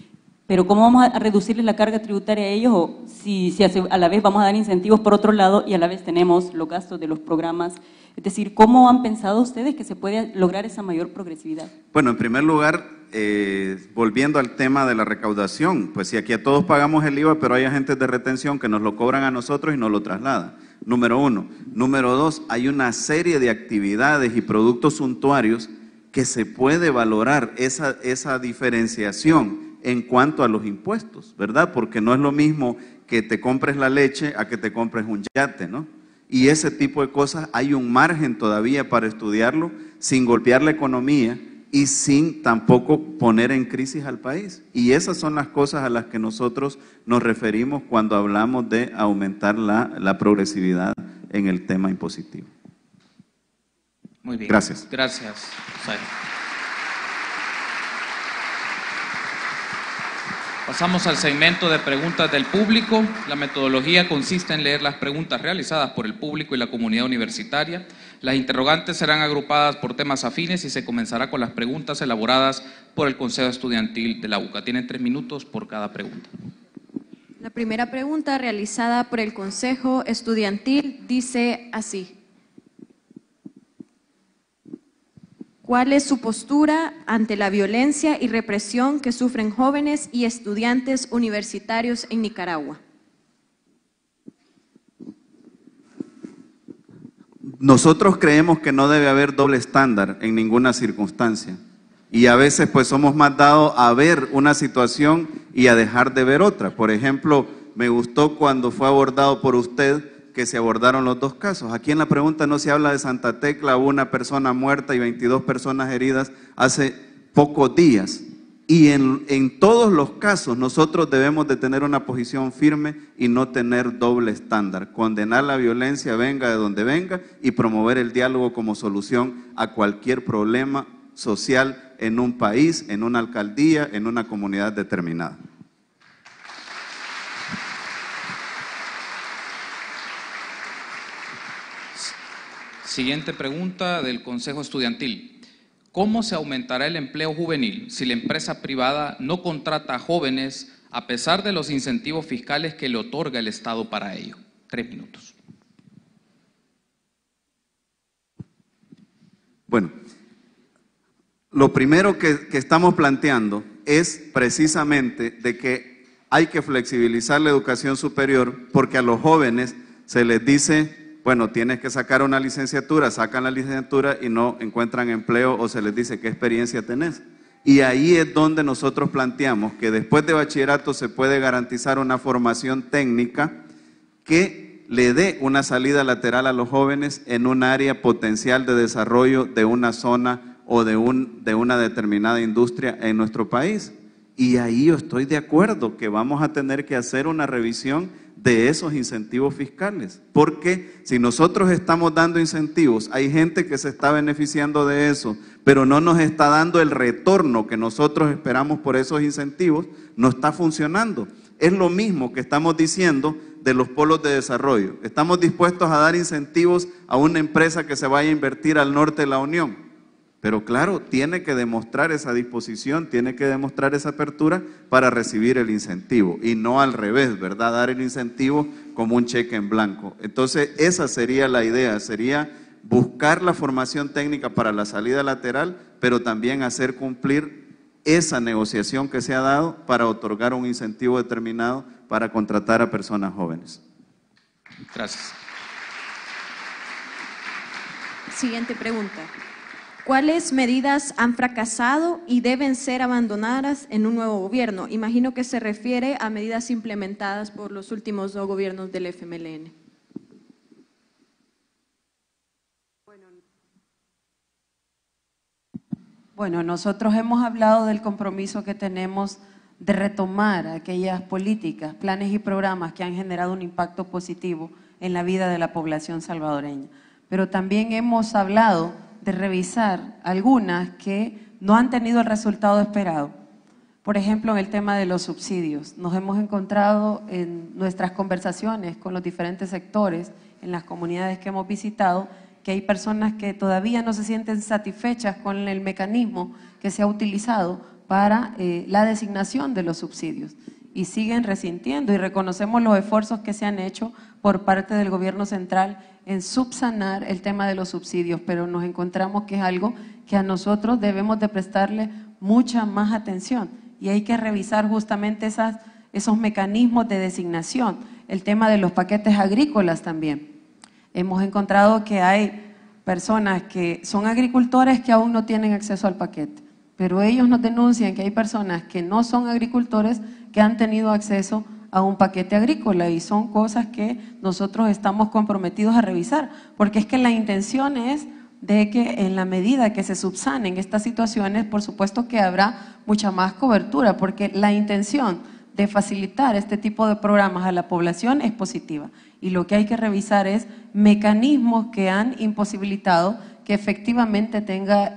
Pero ¿cómo vamos a reducirles la carga tributaria a ellos? O si a la vez vamos a dar incentivos por otro lado y a la vez tenemos los gastos de los programas. Es decir, ¿cómo han pensado ustedes que se puede lograr esa mayor progresividad? Bueno, en primer lugar, volviendo al tema de la recaudación, pues si aquí a todos pagamos el IVA, pero hay agentes de retención que nos lo cobran a nosotros y nos lo trasladan. Número uno. Número dos, hay una serie de actividades y productos suntuarios que se puede valorar esa diferenciación en cuanto a los impuestos, ¿verdad? Porque no es lo mismo que te compres la leche a que te compres un yate, ¿no? Y ese tipo de cosas hay un margen todavía para estudiarlo sin golpear la economía y sin tampoco poner en crisis al país. Y esas son las cosas a las que nosotros nos referimos cuando hablamos de aumentar la progresividad en el tema impositivo. Muy bien. Gracias. Gracias. Pasamos al segmento de preguntas del público. La metodología consiste en leer las preguntas realizadas por el público y la comunidad universitaria. Las interrogantes serán agrupadas por temas afines y se comenzará con las preguntas elaboradas por el Consejo Estudiantil de la UCA. Tienen 3 minutos por cada pregunta. La primera pregunta realizada por el Consejo Estudiantil dice así: ¿cuál es su postura ante la violencia y represión que sufren jóvenes y estudiantes universitarios en Nicaragua? Nosotros creemos que no debe haber doble estándar en ninguna circunstancia. Y a veces pues somos más dados a ver una situación y a dejar de ver otra. Por ejemplo, me gustó cuando fue abordado por usted que se abordaron los 2 casos. Aquí en la pregunta no se habla de Santa Tecla, hubo una persona muerta y 22 personas heridas hace pocos días. Y en todos los casos nosotros debemos de tener una posición firme y no tener doble estándar. Condenar la violencia venga de donde venga y promover el diálogo como solución a cualquier problema social en un país, en una alcaldía, en una comunidad determinada. Siguiente pregunta del Consejo Estudiantil. ¿Cómo se aumentará el empleo juvenil si la empresa privada no contrata a jóvenes a pesar de los incentivos fiscales que le otorga el Estado para ello? 3 minutos. Bueno, lo primero que estamos planteando es precisamente de que hay que flexibilizar la educación superior porque a los jóvenes se les dice, bueno, tienes que sacar una licenciatura, sacan la licenciatura y no encuentran empleo o se les dice qué experiencia tenés. Y ahí es donde nosotros planteamos que después de bachillerato se puede garantizar una formación técnica que le dé una salida lateral a los jóvenes en un área potencial de desarrollo de una zona o de una determinada industria en nuestro país. Y ahí yo estoy de acuerdo que vamos a tener que hacer una revisión de esos incentivos fiscales, porque si nosotros estamos dando incentivos, hay gente que se está beneficiando de eso, pero no nos está dando el retorno que nosotros esperamos por esos incentivos, no está funcionando. Es lo mismo que estamos diciendo de los polos de desarrollo. Estamos dispuestos a dar incentivos a una empresa que se vaya a invertir al norte de la Unión. Pero claro, tiene que demostrar esa disposición, tiene que demostrar esa apertura para recibir el incentivo y no al revés, ¿verdad? Dar el incentivo como un cheque en blanco. Entonces, esa sería la idea, sería buscar la formación técnica para la salida lateral, pero también hacer cumplir esa negociación que se ha dado para otorgar un incentivo determinado para contratar a personas jóvenes. Gracias. Siguiente pregunta. ¿Cuáles medidas han fracasado y deben ser abandonadas en un nuevo gobierno? Imagino que se refiere a medidas implementadas por los últimos 2 gobiernos del FMLN. Bueno, nosotros hemos hablado del compromiso que tenemos de retomar aquellas políticas, planes y programas que han generado un impacto positivo en la vida de la población salvadoreña. Pero también hemos hablado de revisar algunas que no han tenido el resultado esperado. Por ejemplo, en el tema de los subsidios. Nos hemos encontrado en nuestras conversaciones con los diferentes sectores, en las comunidades que hemos visitado, que hay personas que todavía no se sienten satisfechas con el mecanismo que se ha utilizado para la designación de los subsidios y siguen resintiendo, y reconocemos los esfuerzos que se han hecho por parte del gobierno central en subsanar el tema de los subsidios, pero nos encontramos que es algo que a nosotros debemos de prestarle mucha más atención y hay que revisar justamente esos mecanismos de designación, el tema de los paquetes agrícolas también. Hemos encontrado que hay personas que son agricultores que aún no tienen acceso al paquete, pero ellos nos denuncian que hay personas que no son agricultores que han tenido acceso a un paquete agrícola y son cosas que nosotros estamos comprometidos a revisar, porque es que la intención es de que en la medida que se subsanen estas situaciones, por supuesto que habrá mucha más cobertura, porque la intención de facilitar este tipo de programas a la población es positiva y lo que hay que revisar es mecanismos que han imposibilitado que efectivamente tenga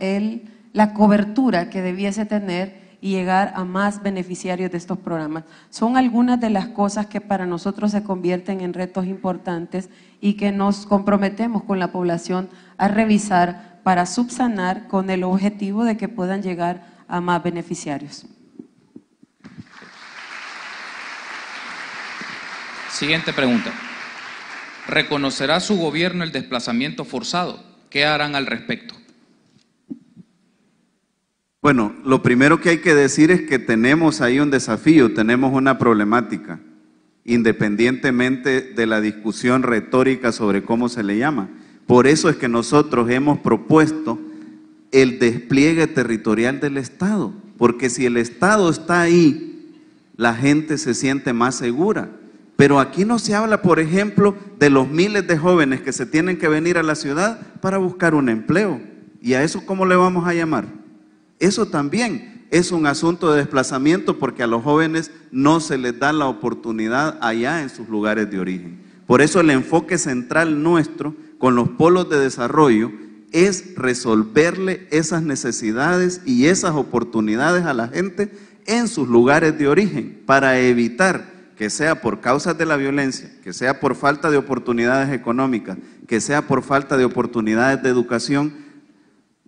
la cobertura que debiese tener y llegar a más beneficiarios de estos programas. Son algunas de las cosas que para nosotros se convierten en retos importantes y que nos comprometemos con la población a revisar para subsanar con el objetivo de que puedan llegar a más beneficiarios. Siguiente pregunta. ¿Reconocerá su gobierno el desplazamiento forzado? ¿Qué harán al respecto? Bueno, lo primero que hay que decir es que tenemos ahí un desafío, tenemos una problemática, independientemente de la discusión retórica sobre cómo se le llama. Por eso es que nosotros hemos propuesto el despliegue territorial del Estado, porque si el Estado está ahí, la gente se siente más segura. Pero aquí no se habla, por ejemplo, de los miles de jóvenes que se tienen que venir a la ciudad para buscar un empleo. ¿Y a eso cómo le vamos a llamar? Eso también es un asunto de desplazamiento porque a los jóvenes no se les da la oportunidad allá en sus lugares de origen. Por eso el enfoque central nuestro con los polos de desarrollo es resolverle esas necesidades y esas oportunidades a la gente en sus lugares de origen para evitar que sea por causas de la violencia, que sea por falta de oportunidades económicas, que sea por falta de oportunidades de educación,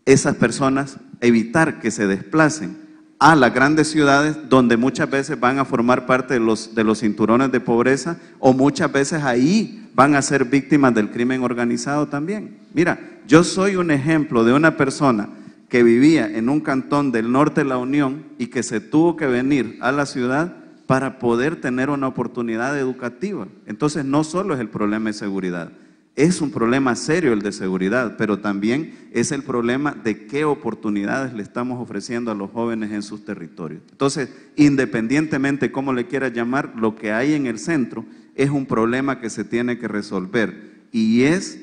esas personas evitar que se desplacen a las grandes ciudades donde muchas veces van a formar parte de los cinturones de pobreza o muchas veces ahí van a ser víctimas del crimen organizado también. Mira, yo soy un ejemplo de una persona que vivía en un cantón del norte de la Unión y que se tuvo que venir a la ciudad para poder tener una oportunidad educativa. Entonces no solo es el problema de seguridad, es un problema serio el de seguridad, pero también es el problema de qué oportunidades le estamos ofreciendo a los jóvenes en sus territorios. Entonces, independientemente cómo le quieras llamar, lo que hay en el centro es un problema que se tiene que resolver y es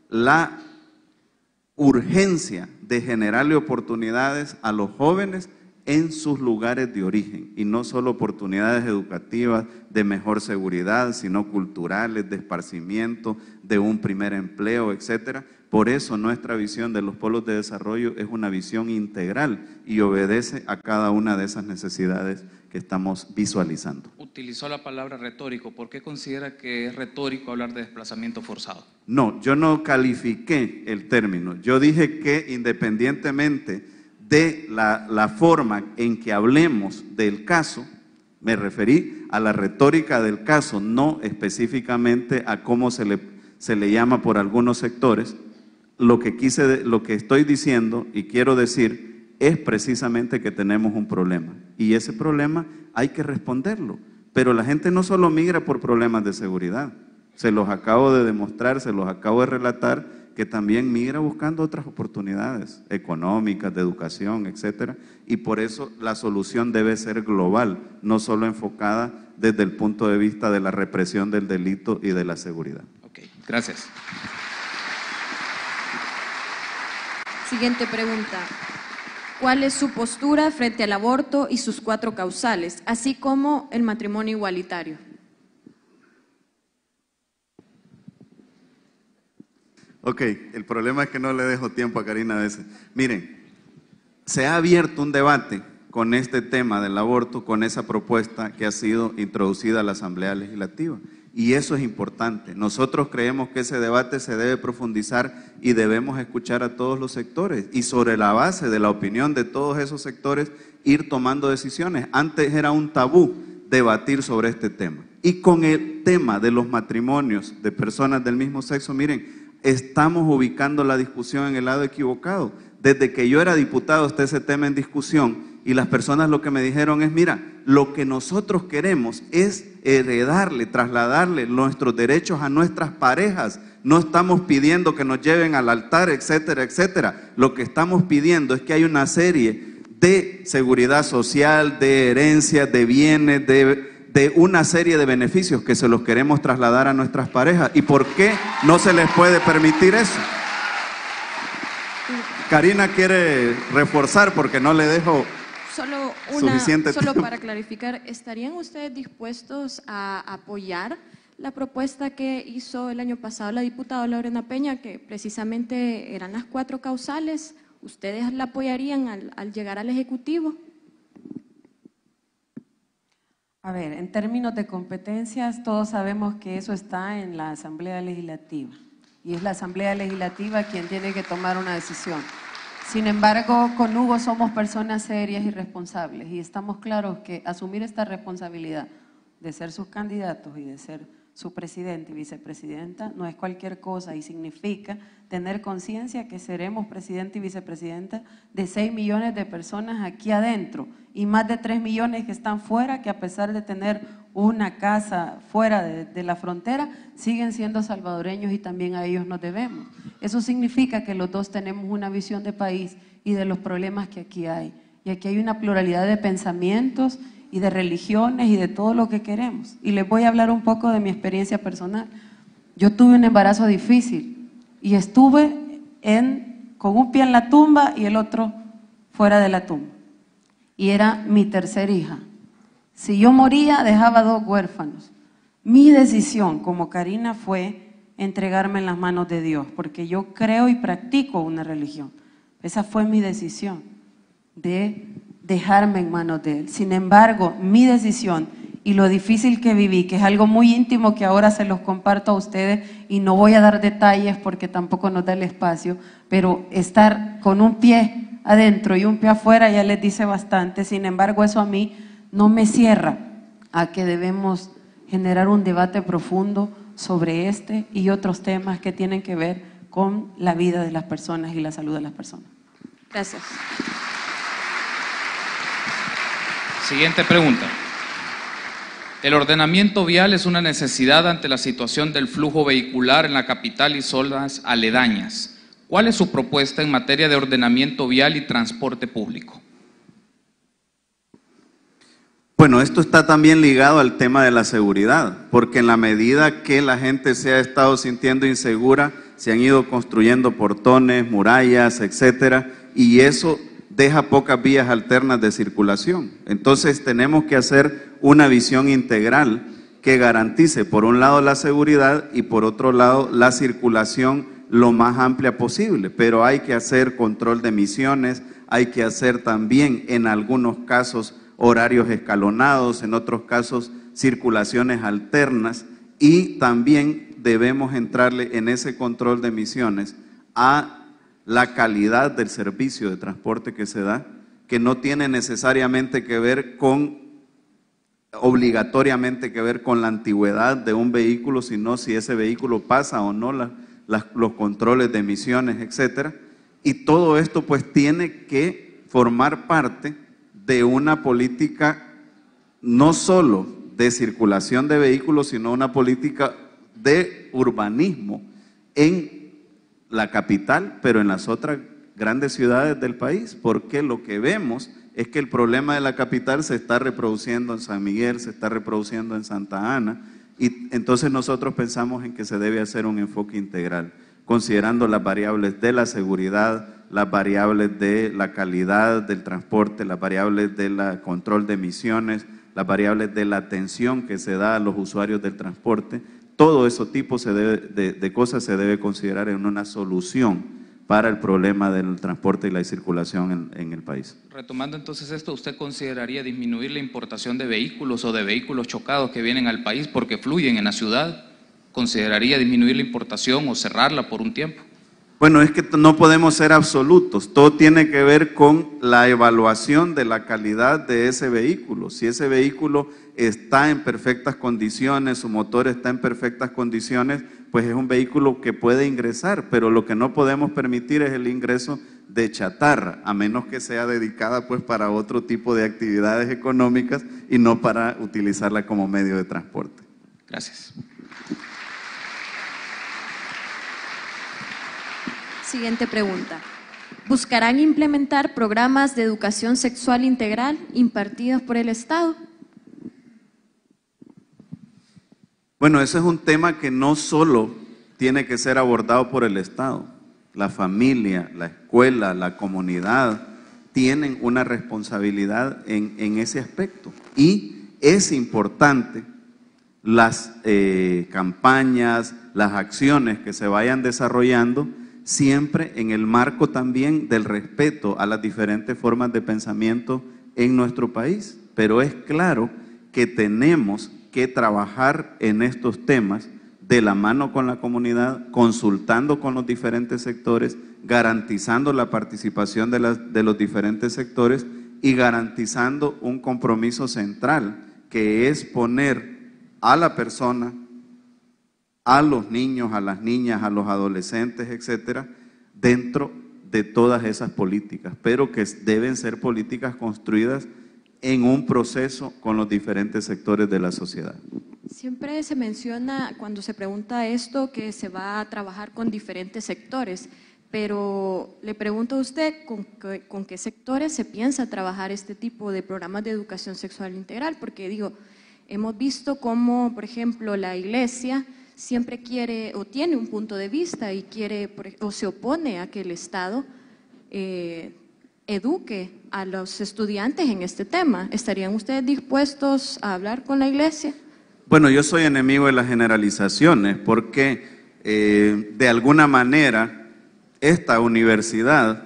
la urgencia de generarle oportunidades a los jóvenes en sus lugares de origen, y no solo oportunidades educativas de mejor seguridad, sino culturales, de esparcimiento, de un primer empleo, etcétera. Por eso nuestra visión de los polos de desarrollo es una visión integral y obedece a cada una de esas necesidades que estamos visualizando. Utilizó la palabra retórico. ¿Por qué considera que es retórico hablar de desplazamiento forzado? No, yo no califiqué el término. Yo dije que independientemente de la forma en que hablemos del caso, me referí a la retórica del caso, no específicamente a cómo se le llama por algunos sectores. Lo que estoy diciendo y quiero decir es precisamente que tenemos un problema y ese problema hay que responderlo, pero la gente no solo migra por problemas de seguridad, se los acabo de demostrar, se los acabo de relatar, que también migra buscando otras oportunidades económicas, de educación, etcétera, y por eso la solución debe ser global, no solo enfocada desde el punto de vista de la represión del delito y de la seguridad. Ok, gracias. Siguiente pregunta. ¿Cuál es su postura frente al aborto y sus 4 causales, así como el matrimonio igualitario? Ok, el problema es que no le dejo tiempo a Karina a veces. Miren, se ha abierto un debate con este tema del aborto, con esa propuesta que ha sido introducida a la Asamblea Legislativa. Y eso es importante. Nosotros creemos que ese debate se debe profundizar y debemos escuchar a todos los sectores. Y sobre la base de la opinión de todos esos sectores, ir tomando decisiones. Antes era un tabú debatir sobre este tema. Y con el tema de los matrimonios de personas del mismo sexo, miren, estamos ubicando la discusión en el lado equivocado. Desde que yo era diputado está ese tema en discusión y las personas lo que me dijeron es, mira, lo que nosotros queremos es heredarle, trasladarle nuestros derechos a nuestras parejas. No estamos pidiendo que nos lleven al altar, etcétera, etcétera. Lo que estamos pidiendo es que hay una serie de seguridad social, de herencia, de bienes, de una serie de beneficios que se los queremos trasladar a nuestras parejas. ¿Y por qué no se les puede permitir eso? Karina quiere reforzar porque no le dejo suficiente Solo tiempo. para clarificar, ¿estarían ustedes dispuestos a apoyar la propuesta que hizo el año pasado la diputada Lorena Peña, que precisamente eran las 4 causales? ¿Ustedes la apoyarían al llegar al Ejecutivo? A ver, en términos de competencias, todos sabemos que eso está en la Asamblea Legislativa y es la Asamblea Legislativa quien tiene que tomar una decisión. Sin embargo, con Hugo somos personas serias y responsables y estamos claros que asumir esta responsabilidad de ser sus candidatos y de ser su presidente y vicepresidenta no es cualquier cosa y significa tener conciencia que seremos presidente y vicepresidenta de 6 millones de personas aquí adentro y más de 3 millones que están fuera, que a pesar de tener una casa fuera de la frontera, siguen siendo salvadoreños y también a ellos nos debemos. Eso significa que los dos tenemos una visión de país y de los problemas que aquí hay. Y aquí hay una pluralidad de pensamientos y de religiones y de todo lo que queremos. Y les voy a hablar un poco de mi experiencia personal. Yo tuve un embarazo difícil y estuve con un pie en la tumba y el otro fuera de la tumba. Y era mi tercera hija. Si yo moría, dejaba 2 huérfanos. Mi decisión como Karina fue entregarme en las manos de Dios, porque yo creo y practico una religión. Esa fue mi decisión, de dejarme en manos de Él. Sin embargo, mi decisión y lo difícil que viví, que es algo muy íntimo que ahora se los comparto a ustedes y no voy a dar detalles porque tampoco nos da el espacio, pero estar con un pie adentro y un pie afuera ya les dice bastante. Sin embargo, eso a mí no me cierra a que debemos generar un debate profundo sobre este y otros temas que tienen que ver con la vida de las personas y la salud de las personas. Gracias. Siguiente pregunta. El ordenamiento vial es una necesidad ante la situación del flujo vehicular en la capital y zonas aledañas. ¿Cuál es su propuesta en materia de ordenamiento vial y transporte público? Bueno, esto está también ligado al tema de la seguridad, porque en la medida que la gente se ha estado sintiendo insegura, se han ido construyendo portones, murallas, etcétera, y eso deja pocas vías alternas de circulación. Entonces tenemos que hacer una visión integral que garantice por un lado la seguridad y por otro lado la circulación lo más amplia posible, pero hay que hacer control de emisiones, hay que hacer también en algunos casos horarios escalonados, en otros casos circulaciones alternas, y también debemos entrarle en ese control de emisiones a la calidad del servicio de transporte que se da, que no tiene necesariamente que ver obligatoriamente que ver con la antigüedad de un vehículo, sino si ese vehículo pasa o no los controles de emisiones, etcétera. Y todo esto pues tiene que formar parte de una política no solo de circulación de vehículos, sino una política de urbanismo en la capital, pero en las otras grandes ciudades del país, porque lo que vemos es que el problema de la capital se está reproduciendo en San Miguel, se está reproduciendo en Santa Ana, y entonces nosotros pensamos en que se debe hacer un enfoque integral, considerando las variables de la seguridad, las variables de la calidad del transporte, las variables del control de emisiones, las variables de la atención que se da a los usuarios del transporte. Todo ese tipo de cosas se debe considerar en una solución para el problema del transporte y la circulación en el país. Retomando entonces esto, ¿usted consideraría disminuir la importación de vehículos o de vehículos chocados que vienen al país porque fluyen en la ciudad? ¿Consideraría disminuir la importación o cerrarla por un tiempo? Bueno, es que no podemos ser absolutos, todo tiene que ver con la evaluación de la calidad de ese vehículo. Si ese vehículo está en perfectas condiciones, su motor está en perfectas condiciones, pues es un vehículo que puede ingresar, pero lo que no podemos permitir es el ingreso de chatarra, a menos que sea dedicada pues para otro tipo de actividades económicas y no para utilizarla como medio de transporte. Gracias. Siguiente pregunta. ¿Buscarán implementar programas de educación sexual integral impartidos por el Estado? Bueno, ese es un tema que no solo tiene que ser abordado por el Estado. La familia, la escuela, la comunidad tienen una responsabilidad en ese aspecto. Y es importante las campañas, las acciones que se vayan desarrollando siempre en el marco también del respeto a las diferentes formas de pensamiento en nuestro país. Pero es claro que tenemos que trabajar en estos temas de la mano con la comunidad, consultando con los diferentes sectores, garantizando la participación de los diferentes sectores y garantizando un compromiso central, que es poner a la persona, a los niños, a las niñas, a los adolescentes, etcétera, dentro de todas esas políticas, pero que deben ser políticas construidas en un proceso con los diferentes sectores de la sociedad. Siempre se menciona cuando se pregunta esto que se va a trabajar con diferentes sectores, pero le pregunto a usted con qué sectores se piensa trabajar este tipo de programas de educación sexual integral, porque digo, hemos visto cómo, por ejemplo, la Iglesia siempre quiere o tiene un punto de vista y quiere o se opone a que el Estado eduque a los estudiantes en este tema. ¿Estarían ustedes dispuestos a hablar con la Iglesia? Bueno, yo soy enemigo de las generalizaciones porque de alguna manera esta universidad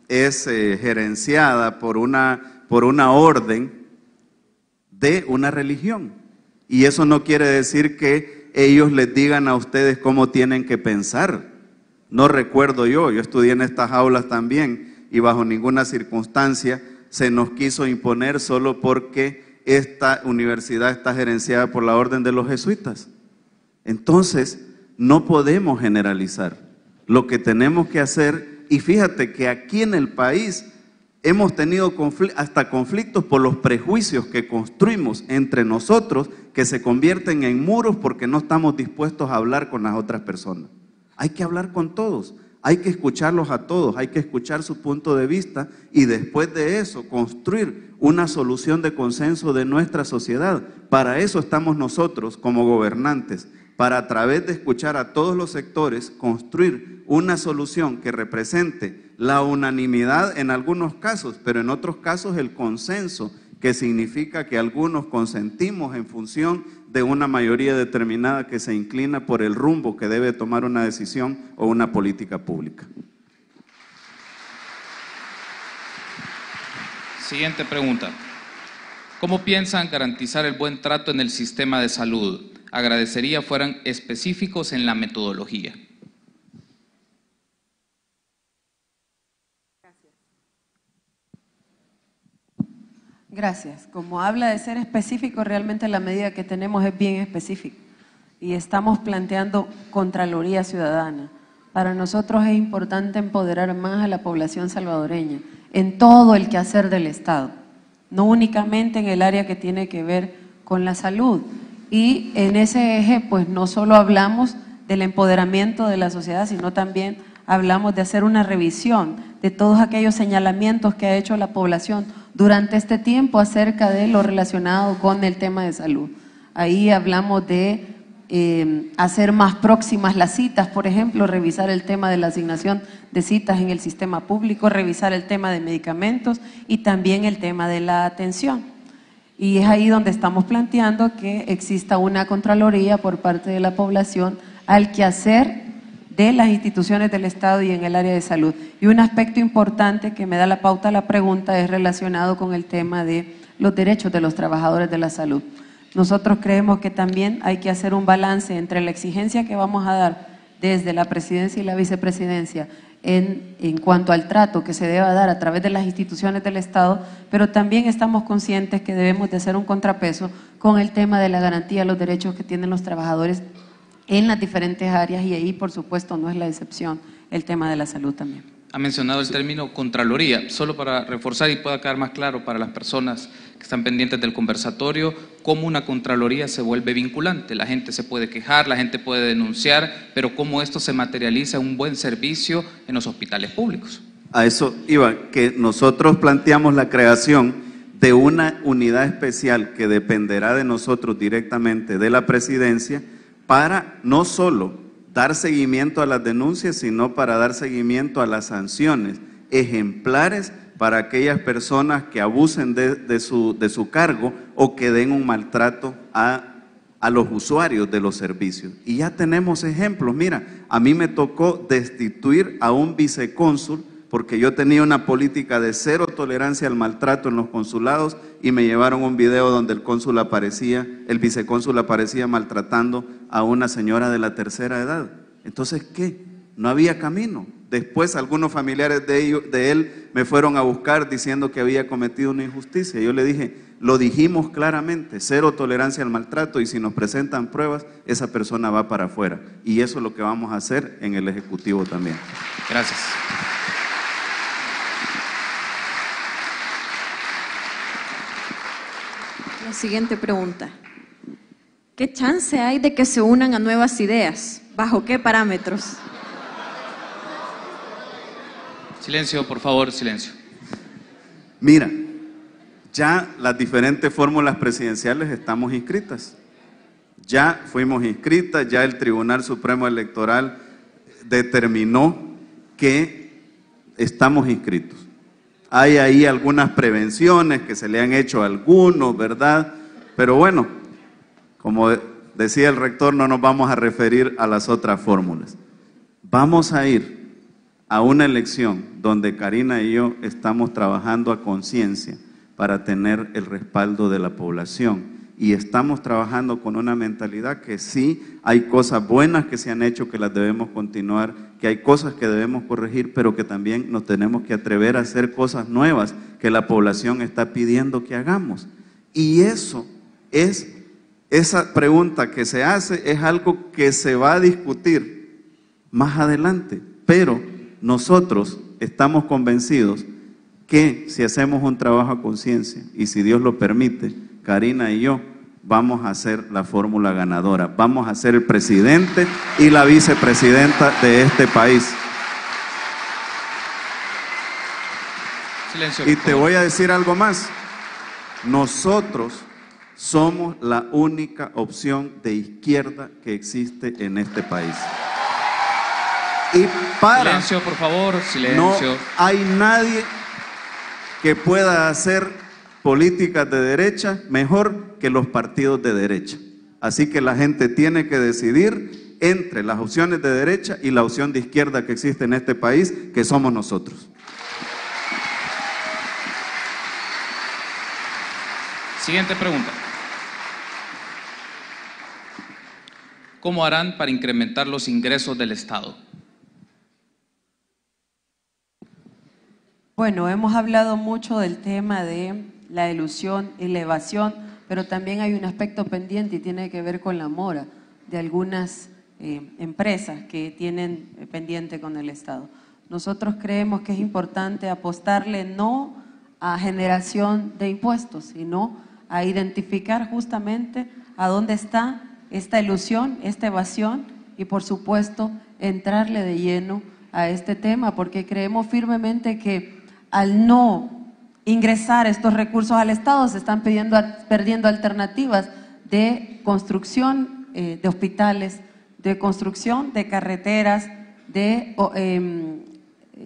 es gerenciada por una orden de una religión, y eso no quiere decir que ellos les digan a ustedes cómo tienen que pensar. No recuerdo yo estudié en estas aulas también, y bajo ninguna circunstancia se nos quiso imponer solo porque esta universidad está gerenciada por la orden de los jesuitas. Entonces, no podemos generalizar. Lo que tenemos que hacer, y fíjate que aquí en el país hemos tenido hasta conflictos por los prejuicios que construimos entre nosotros, que se convierten en muros porque no estamos dispuestos a hablar con las otras personas. Hay que hablar con todos, hay que escucharlos a todos, hay que escuchar su punto de vista y después de eso construir una solución de consenso de nuestra sociedad. Para eso estamos nosotros como gobernantes, para a través de escuchar a todos los sectores construir una solución que represente la unanimidad en algunos casos, pero en otros casos el consenso, que significa que algunos consentimos en función de una mayoría determinada que se inclina por el rumbo que debe tomar una decisión o una política pública. Siguiente pregunta. ¿Cómo piensan garantizar el buen trato en el sistema de salud? Agradecería fueran específicos en la metodología. Gracias. Como habla de ser específico, realmente la medida que tenemos es bien específica y estamos planteando Contraloría Ciudadana. Para nosotros es importante empoderar más a la población salvadoreña en todo el quehacer del Estado, no únicamente en el área que tiene que ver con la salud. Y en ese eje, pues no solo hablamos del empoderamiento de la sociedad, sino también hablamos de hacer una revisión de todos aquellos señalamientos que ha hecho la población durante este tiempo acerca de lo relacionado con el tema de salud. Ahí hablamos de hacer más próximas las citas, por ejemplo, revisar el tema de la asignación de citas en el sistema público, revisar el tema de medicamentos y también el tema de la atención. Y es ahí donde estamos planteando que exista una contraloría por parte de la población al quehacer de las instituciones del Estado y en el área de salud. Y un aspecto importante que me da la pauta a la pregunta es relacionado con el tema de los derechos de los trabajadores de la salud. Nosotros creemos que también hay que hacer un balance entre la exigencia que vamos a dar desde la presidencia y la vicepresidencia en cuanto al trato que se deba dar a través de las instituciones del Estado, pero también estamos conscientes que debemos de hacer un contrapeso con el tema de la garantía de los derechos que tienen los trabajadores en las diferentes áreas, y ahí por supuesto no es la excepción el tema de la salud también. Ha mencionado el término Contraloría, solo para reforzar y pueda quedar más claro para las personas que están pendientes del conversatorio, cómo una Contraloría se vuelve vinculante. La gente se puede quejar, la gente puede denunciar, pero cómo esto se materializa en un buen servicio en los hospitales públicos. A eso iba, que nosotros planteamos la creación de una unidad especial que dependerá de nosotros directamente, de la presidencia, para no solo dar seguimiento a las denuncias, sino para dar seguimiento a las sanciones ejemplares para aquellas personas que abusen de su cargo o que den un maltrato a los usuarios de los servicios. Y ya tenemos ejemplos. Mira, a mí me tocó destituir a un vicecónsul porque yo tenía una política de cero tolerancia al maltrato en los consulados y me llevaron un video donde el vicecónsul aparecía maltratando a una señora de la tercera edad. Entonces, ¿qué? No había camino. Después algunos familiares de él me fueron a buscar diciendo que había cometido una injusticia. Yo le dije, lo dijimos claramente, cero tolerancia al maltrato, y si nos presentan pruebas, esa persona va para afuera. Y eso es lo que vamos a hacer en el Ejecutivo también. Gracias. La siguiente pregunta. ¿Qué chance hay de que se unan a nuevas ideas? ¿Bajo qué parámetros? Silencio, por favor, silencio. Mira, ya las diferentes fórmulas presidenciales estamos inscritas. Ya fuimos inscritas, ya el Tribunal Supremo Electoral determinó que estamos inscritos. Hay ahí algunas prevenciones que se le han hecho a algunos, ¿verdad? Pero bueno, como decía el rector, no nos vamos a referir a las otras fórmulas. Vamos a ir a una elección donde Karina y yo estamos trabajando a conciencia para tener el respaldo de la población, y estamos trabajando con una mentalidad que sí, hay cosas buenas que se han hecho que las debemos continuar, que hay cosas que debemos corregir, pero que también nos tenemos que atrever a hacer cosas nuevas que la población está pidiendo que hagamos. Y eso es, esa pregunta que se hace es algo que se va a discutir más adelante, pero nosotros estamos convencidos que si hacemos un trabajo a conciencia y si Dios lo permite, Karina y yo vamos a hacer la fórmula ganadora, vamos a ser el presidente y la vicepresidenta de este país. Silencio, y te voy a decir algo más, nosotros somos la única opción de izquierda que existe en este país. Y silencio, por favor, silencio. No hay nadie que pueda hacer políticas de derecha mejor que los partidos de derecha. Así que la gente tiene que decidir entre las opciones de derecha y la opción de izquierda que existe en este país, que somos nosotros. Siguiente pregunta. ¿Cómo harán para incrementar los ingresos del Estado? Bueno, hemos hablado mucho del tema de la elusión y la evasión, pero también hay un aspecto pendiente y tiene que ver con la mora de algunas empresas que tienen pendiente con el Estado. Nosotros creemos que es importante apostarle no a generación de impuestos, sino a identificar justamente a dónde está esta elusión, esta evasión, y por supuesto entrarle de lleno a este tema, porque creemos firmemente que al no ingresar estos recursos al Estado se están perdiendo alternativas de construcción de hospitales, de construcción de carreteras, de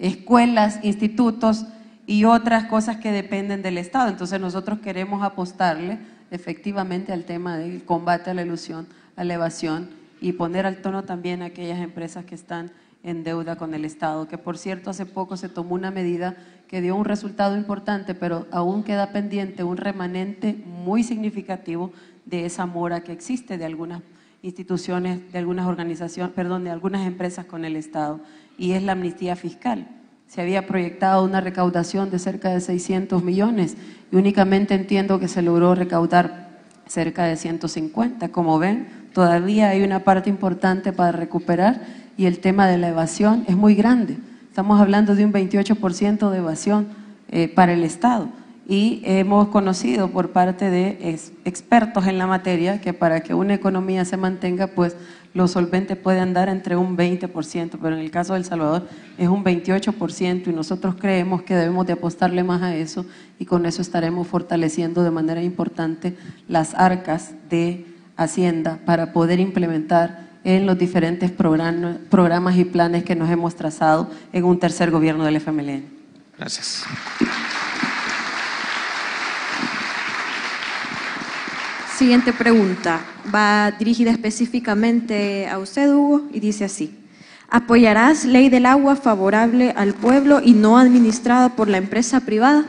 escuelas, institutos y otras cosas que dependen del Estado. Entonces nosotros queremos apostarle efectivamente al tema del combate a la elusión, a la evasión, y poner al tono también a aquellas empresas que están en deuda con el Estado, que por cierto hace poco se tomó una medida que dio un resultado importante, pero aún queda pendiente un remanente muy significativo de esa mora que existe de algunas instituciones, de algunas organizaciones, perdón, de algunas empresas con el Estado, y es la amnistía fiscal. Se había proyectado una recaudación de cerca de 600 millones y únicamente entiendo que se logró recaudar cerca de 150. Como ven, todavía hay una parte importante para recuperar, y el tema de la evasión es muy grande. Estamos hablando de un 28% de evasión para el Estado, y hemos conocido por parte de expertos en la materia que para que una economía se mantenga, pues los solventes pueden andar entre un 20%, pero en el caso de El Salvador es un 28%, y nosotros creemos que debemos de apostarle más a eso, y con eso estaremos fortaleciendo de manera importante las arcas de Hacienda para poder implementar en los diferentes programas y planes que nos hemos trazado en un tercer gobierno del FMLN. Gracias. Siguiente pregunta, va dirigida específicamente a usted, Hugo, y dice así: ¿Apoyarás ley del agua favorable al pueblo y no administrada por la empresa privada?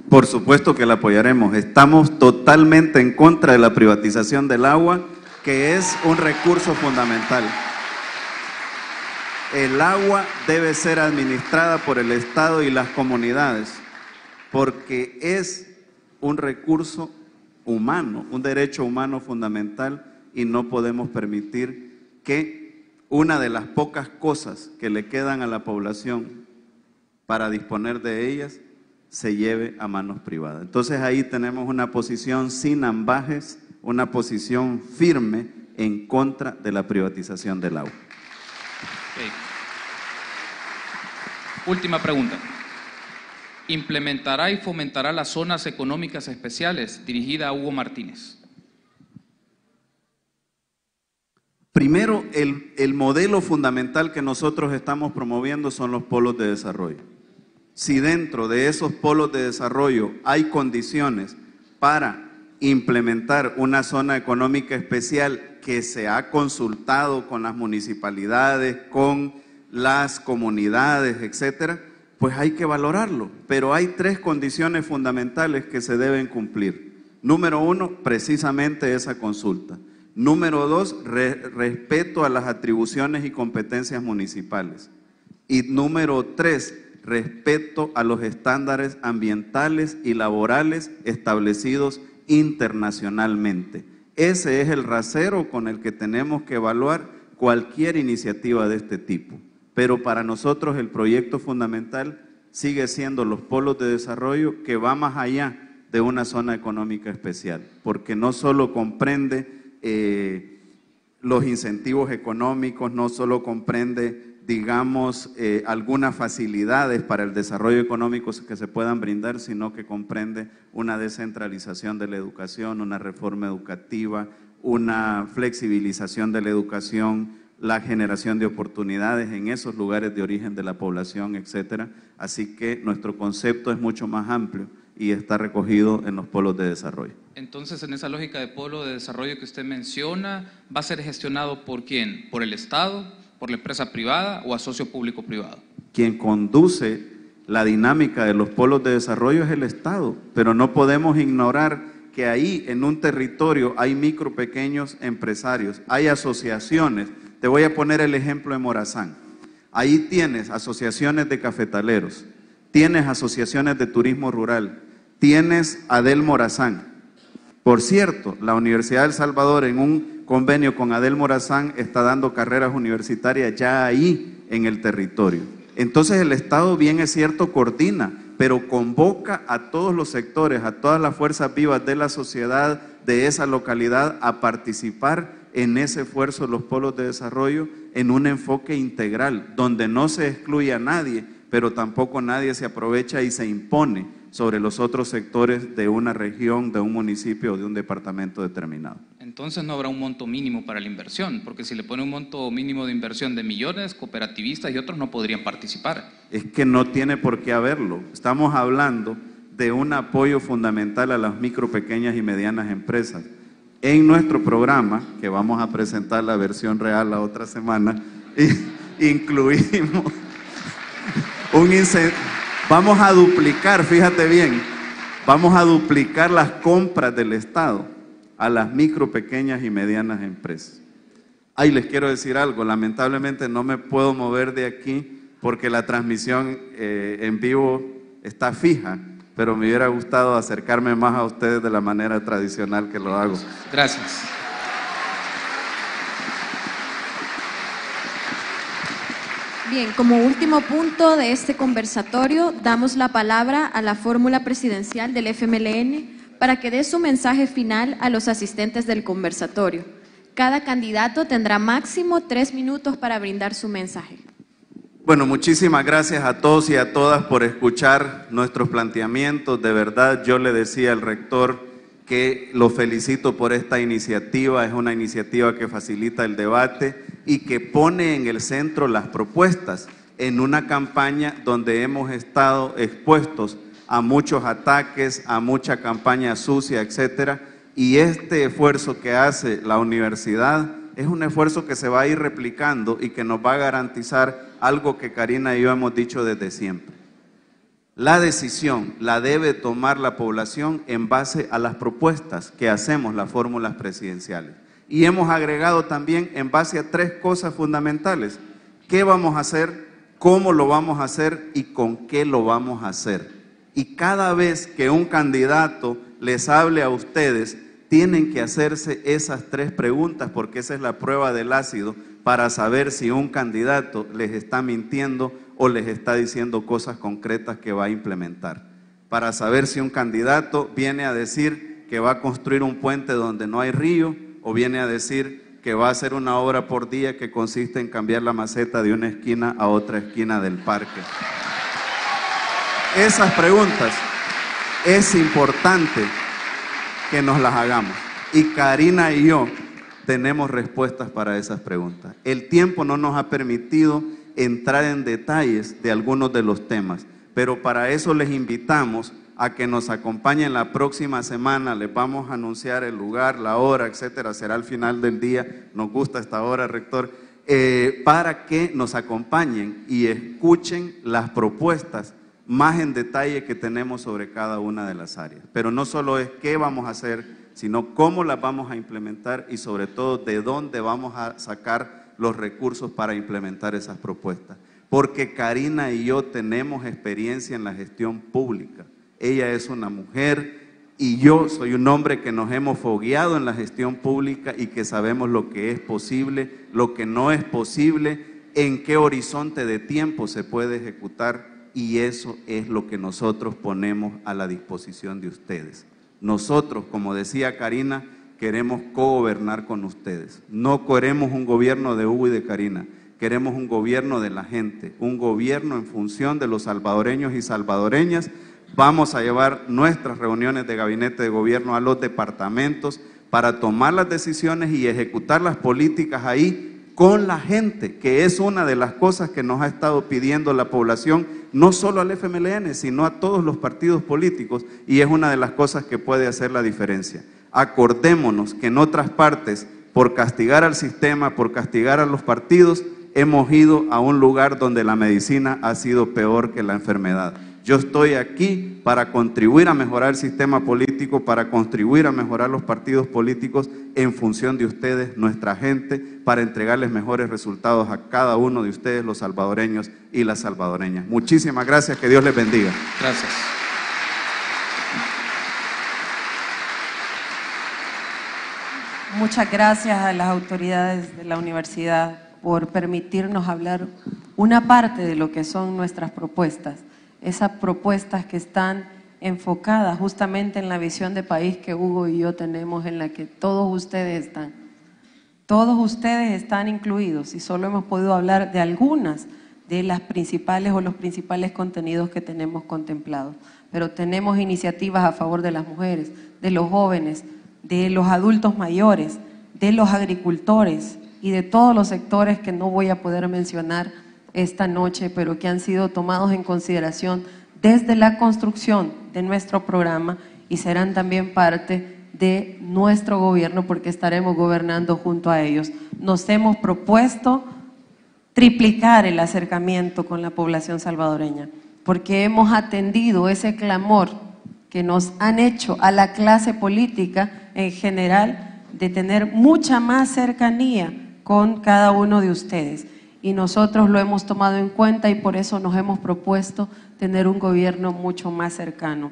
Por supuesto que la apoyaremos. Estamos totalmente en contra de la privatización del agua, que es un recurso fundamental. El agua debe ser administrada por el Estado y las comunidades, porque es un recurso humano, un derecho humano fundamental, y no podemos permitir que una de las pocas cosas que le quedan a la población para disponer de ellas se lleve a manos privadas. Entonces ahí tenemos una posición sin ambajes, una posición firme en contra de la privatización del agua. Okay. Última pregunta. ¿Implementará y fomentará las zonas económicas especiales? Dirigida a Hugo Martínez. Primero, el modelo fundamental que nosotros estamos promoviendo son los polos de desarrollo. Si dentro de esos polos de desarrollo hay condiciones para implementar una zona económica especial que se ha consultado con las municipalidades, con las comunidades, etcétera, pues hay que valorarlo. Pero hay tres condiciones fundamentales que se deben cumplir. Número uno, precisamente esa consulta. Número dos, respeto a las atribuciones y competencias municipales. Y número tres, respeto a los estándares ambientales y laborales establecidos internacionalmente. Ese es el rasero con el que tenemos que evaluar cualquier iniciativa de este tipo. Pero para nosotros el proyecto fundamental sigue siendo los polos de desarrollo, que va más allá de una zona económica especial, porque no solo comprende los incentivos económicos, no solo comprende, digamos, algunas facilidades para el desarrollo económico que se puedan brindar, sino que comprende una descentralización de la educación, una reforma educativa, una flexibilización de la educación, la generación de oportunidades en esos lugares de origen de la población, etcétera. Así que nuestro concepto es mucho más amplio y está recogido en los polos de desarrollo. Entonces, en esa lógica de polo de desarrollo que usted menciona, ¿va a ser gestionado por quién? ¿Por el Estado, por la empresa privada o a socio público-privado? Quien conduce la dinámica de los polos de desarrollo es el Estado, pero no podemos ignorar que ahí en un territorio hay micro, pequeños empresarios, hay asociaciones. Te voy a poner el ejemplo de Morazán. Ahí tienes asociaciones de cafetaleros, tienes asociaciones de turismo rural, tienes Adel Morazán. Por cierto, la Universidad de El Salvador, en un convenio con Adel Morazán, está dando carreras universitarias ya ahí en el territorio. Entonces el Estado, bien es cierto, coordina, pero convoca a todos los sectores, a todas las fuerzas vivas de la sociedad de esa localidad a participar en ese esfuerzo de los polos de desarrollo en un enfoque integral, donde no se excluye a nadie, pero tampoco nadie se aprovecha y se impone sobre los otros sectores de una región, de un municipio o de un departamento determinado. Entonces no habrá un monto mínimo para la inversión, porque si le pone un monto mínimo de inversión de millones, cooperativistas y otros no podrían participar. Es que no tiene por qué haberlo. Estamos hablando de un apoyo fundamental a las micro, pequeñas y medianas empresas. En nuestro programa, que vamos a presentar la versión real la otra semana, incluimos un incentivo. Vamos a duplicar, fíjate bien, vamos a duplicar las compras del Estado a las micro, pequeñas y medianas empresas. Ahí les quiero decir algo, lamentablemente no me puedo mover de aquí porque la transmisión en vivo está fija, pero me hubiera gustado acercarme más a ustedes de la manera tradicional que lo hago. Gracias. Bien, como último punto de este conversatorio, damos la palabra a la fórmula presidencial del FMLN para que dé su mensaje final a los asistentes del conversatorio. Cada candidato tendrá máximo 3 minutos para brindar su mensaje. Bueno, muchísimas gracias a todos y a todas por escuchar nuestros planteamientos. De verdad, yo le decía al rector que lo felicito por esta iniciativa. Es una iniciativa que facilita el debate y que pone en el centro las propuestas en una campaña donde hemos estado expuestos a muchos ataques, a mucha campaña sucia, etcétera. Y este esfuerzo que hace la universidad es un esfuerzo que se va a ir replicando y que nos va a garantizar algo que Karina y yo hemos dicho desde siempre. La decisión la debe tomar la población en base a las propuestas que hacemos las fórmulas presidenciales. Y hemos agregado también en base a 3 cosas fundamentales: qué vamos a hacer, cómo lo vamos a hacer y con qué lo vamos a hacer. Y cada vez que un candidato les hable a ustedes, tienen que hacerse esas 3 preguntas, porque esa es la prueba del ácido para saber si un candidato les está mintiendo o les está diciendo cosas concretas que va a implementar. Para saber si un candidato viene a decir que va a construir un puente donde no hay río, o viene a decir que va a hacer una obra por día que consiste en cambiar la maceta de una esquina a otra esquina del parque. Esas preguntas es importante que nos las hagamos, y Karina y yo tenemos respuestas para esas preguntas. El tiempo no nos ha permitido entrar en detalles de algunos de los temas, pero para eso les invitamos a que nos acompañen la próxima semana. Les vamos a anunciar el lugar, la hora, etcétera, será al final del día. Nos gusta esta hora, rector, para que nos acompañen y escuchen las propuestas más en detalle que tenemos sobre cada una de las áreas. Pero no solo es qué vamos a hacer, sino cómo las vamos a implementar y sobre todo de dónde vamos a sacar los recursos para implementar esas propuestas. Porque Karina y yo tenemos experiencia en la gestión pública. Ella es una mujer y yo soy un hombre que nos hemos fogueado en la gestión pública y que sabemos lo que es posible, lo que no es posible, en qué horizonte de tiempo se puede ejecutar, y eso es lo que nosotros ponemos a la disposición de ustedes. Nosotros, como decía Karina, queremos cogobernar con ustedes. No queremos un gobierno de Hugo y de Karina, queremos un gobierno de la gente, un gobierno en función de los salvadoreños y salvadoreñas. Vamos a llevar nuestras reuniones de gabinete de gobierno a los departamentos para tomar las decisiones y ejecutar las políticas ahí con la gente, que es una de las cosas que nos ha estado pidiendo la población, no solo al FMLN, sino a todos los partidos políticos, y es una de las cosas que puede hacer la diferencia. Acordémonos que en otras partes, por castigar al sistema, por castigar a los partidos, hemos ido a un lugar donde la medicina ha sido peor que la enfermedad. Yo estoy aquí para contribuir a mejorar el sistema político, para contribuir a mejorar los partidos políticos en función de ustedes, nuestra gente, para entregarles mejores resultados a cada uno de ustedes, los salvadoreños y las salvadoreñas. Muchísimas gracias, que Dios les bendiga. Gracias. Muchas gracias a las autoridades de la universidad por permitirnos hablar una parte de lo que son nuestras propuestas. Esas propuestas que están enfocadas justamente en la visión de país que Hugo y yo tenemos, en la que todos ustedes están incluidos, y solo hemos podido hablar de algunas de las principales o los principales contenidos que tenemos contemplados. Pero tenemos iniciativas a favor de las mujeres, de los jóvenes, de los adultos mayores, de los agricultores y de todos los sectores que no voy a poder mencionar esta noche, pero que han sido tomados en consideración desde la construcción de nuestro programa y serán también parte de nuestro gobierno, porque estaremos gobernando junto a ellos. Nos hemos propuesto triplicar el acercamiento con la población salvadoreña, porque hemos atendido ese clamor que nos han hecho a la clase política en general de tener mucha más cercanía con cada uno de ustedes. Y nosotros lo hemos tomado en cuenta y por eso nos hemos propuesto tener un gobierno mucho más cercano.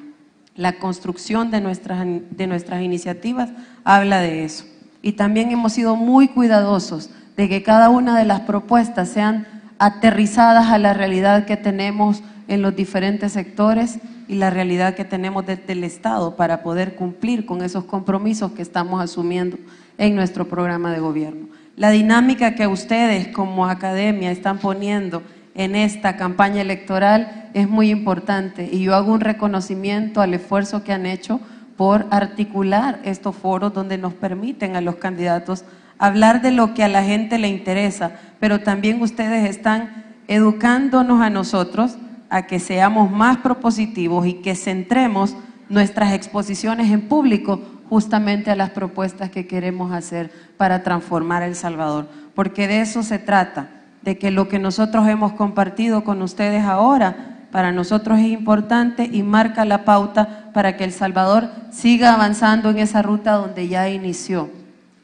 La construcción de nuestras iniciativas habla de eso. Y también hemos sido muy cuidadosos de que cada una de las propuestas sean aterrizadas a la realidad que tenemos en los diferentes sectores y la realidad que tenemos desde el Estado para poder cumplir con esos compromisos que estamos asumiendo en nuestro programa de gobierno. La dinámica que ustedes como academia están poniendo en esta campaña electoral es muy importante y yo hago un reconocimiento al esfuerzo que han hecho por articular estos foros donde nos permiten a los candidatos hablar de lo que a la gente le interesa, pero también ustedes están educándonos a nosotros a que seamos más propositivos y que centremos nuestras exposiciones en público justamente a las propuestas que queremos hacer para transformar El Salvador, porque de eso se trata, de que lo que nosotros hemos compartido con ustedes ahora, para nosotros es importante y marca la pauta para que El Salvador siga avanzando en esa ruta donde ya inició.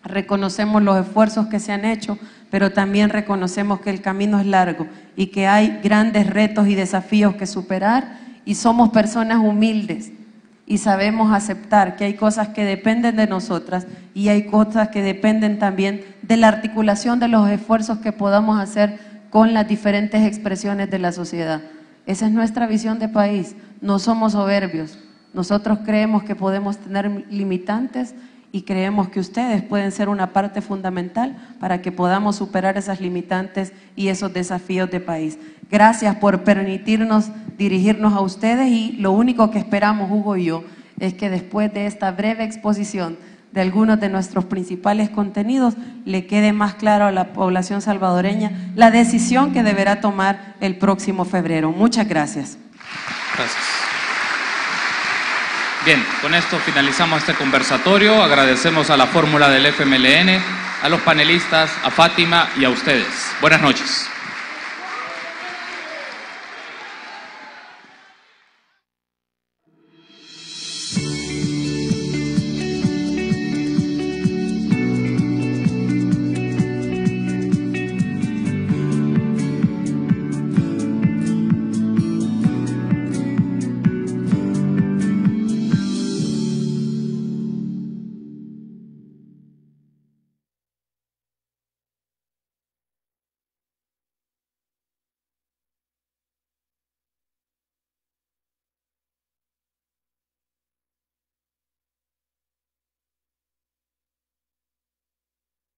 Reconocemos los esfuerzos que se han hecho, pero también reconocemos que el camino es largo y que hay grandes retos y desafíos que superar, y somos personas humildes y sabemos aceptar que hay cosas que dependen de nosotras y hay cosas que dependen también de la articulación de los esfuerzos que podamos hacer con las diferentes expresiones de la sociedad. Esa es nuestra visión de país, no somos soberbios, nosotros creemos que podemos tener limitantes y creemos que ustedes pueden ser una parte fundamental para que podamos superar esas limitantes y esos desafíos de país. Gracias por permitirnos dirigirnos a ustedes, y lo único que esperamos, Hugo y yo, es que después de esta breve exposición de algunos de nuestros principales contenidos, le quede más claro a la población salvadoreña la decisión que deberá tomar el próximo febrero. Muchas gracias. Gracias. Bien, con esto finalizamos este conversatorio. Agradecemos a la fórmula del FMLN, a los panelistas, a Fátima y a ustedes. Buenas noches.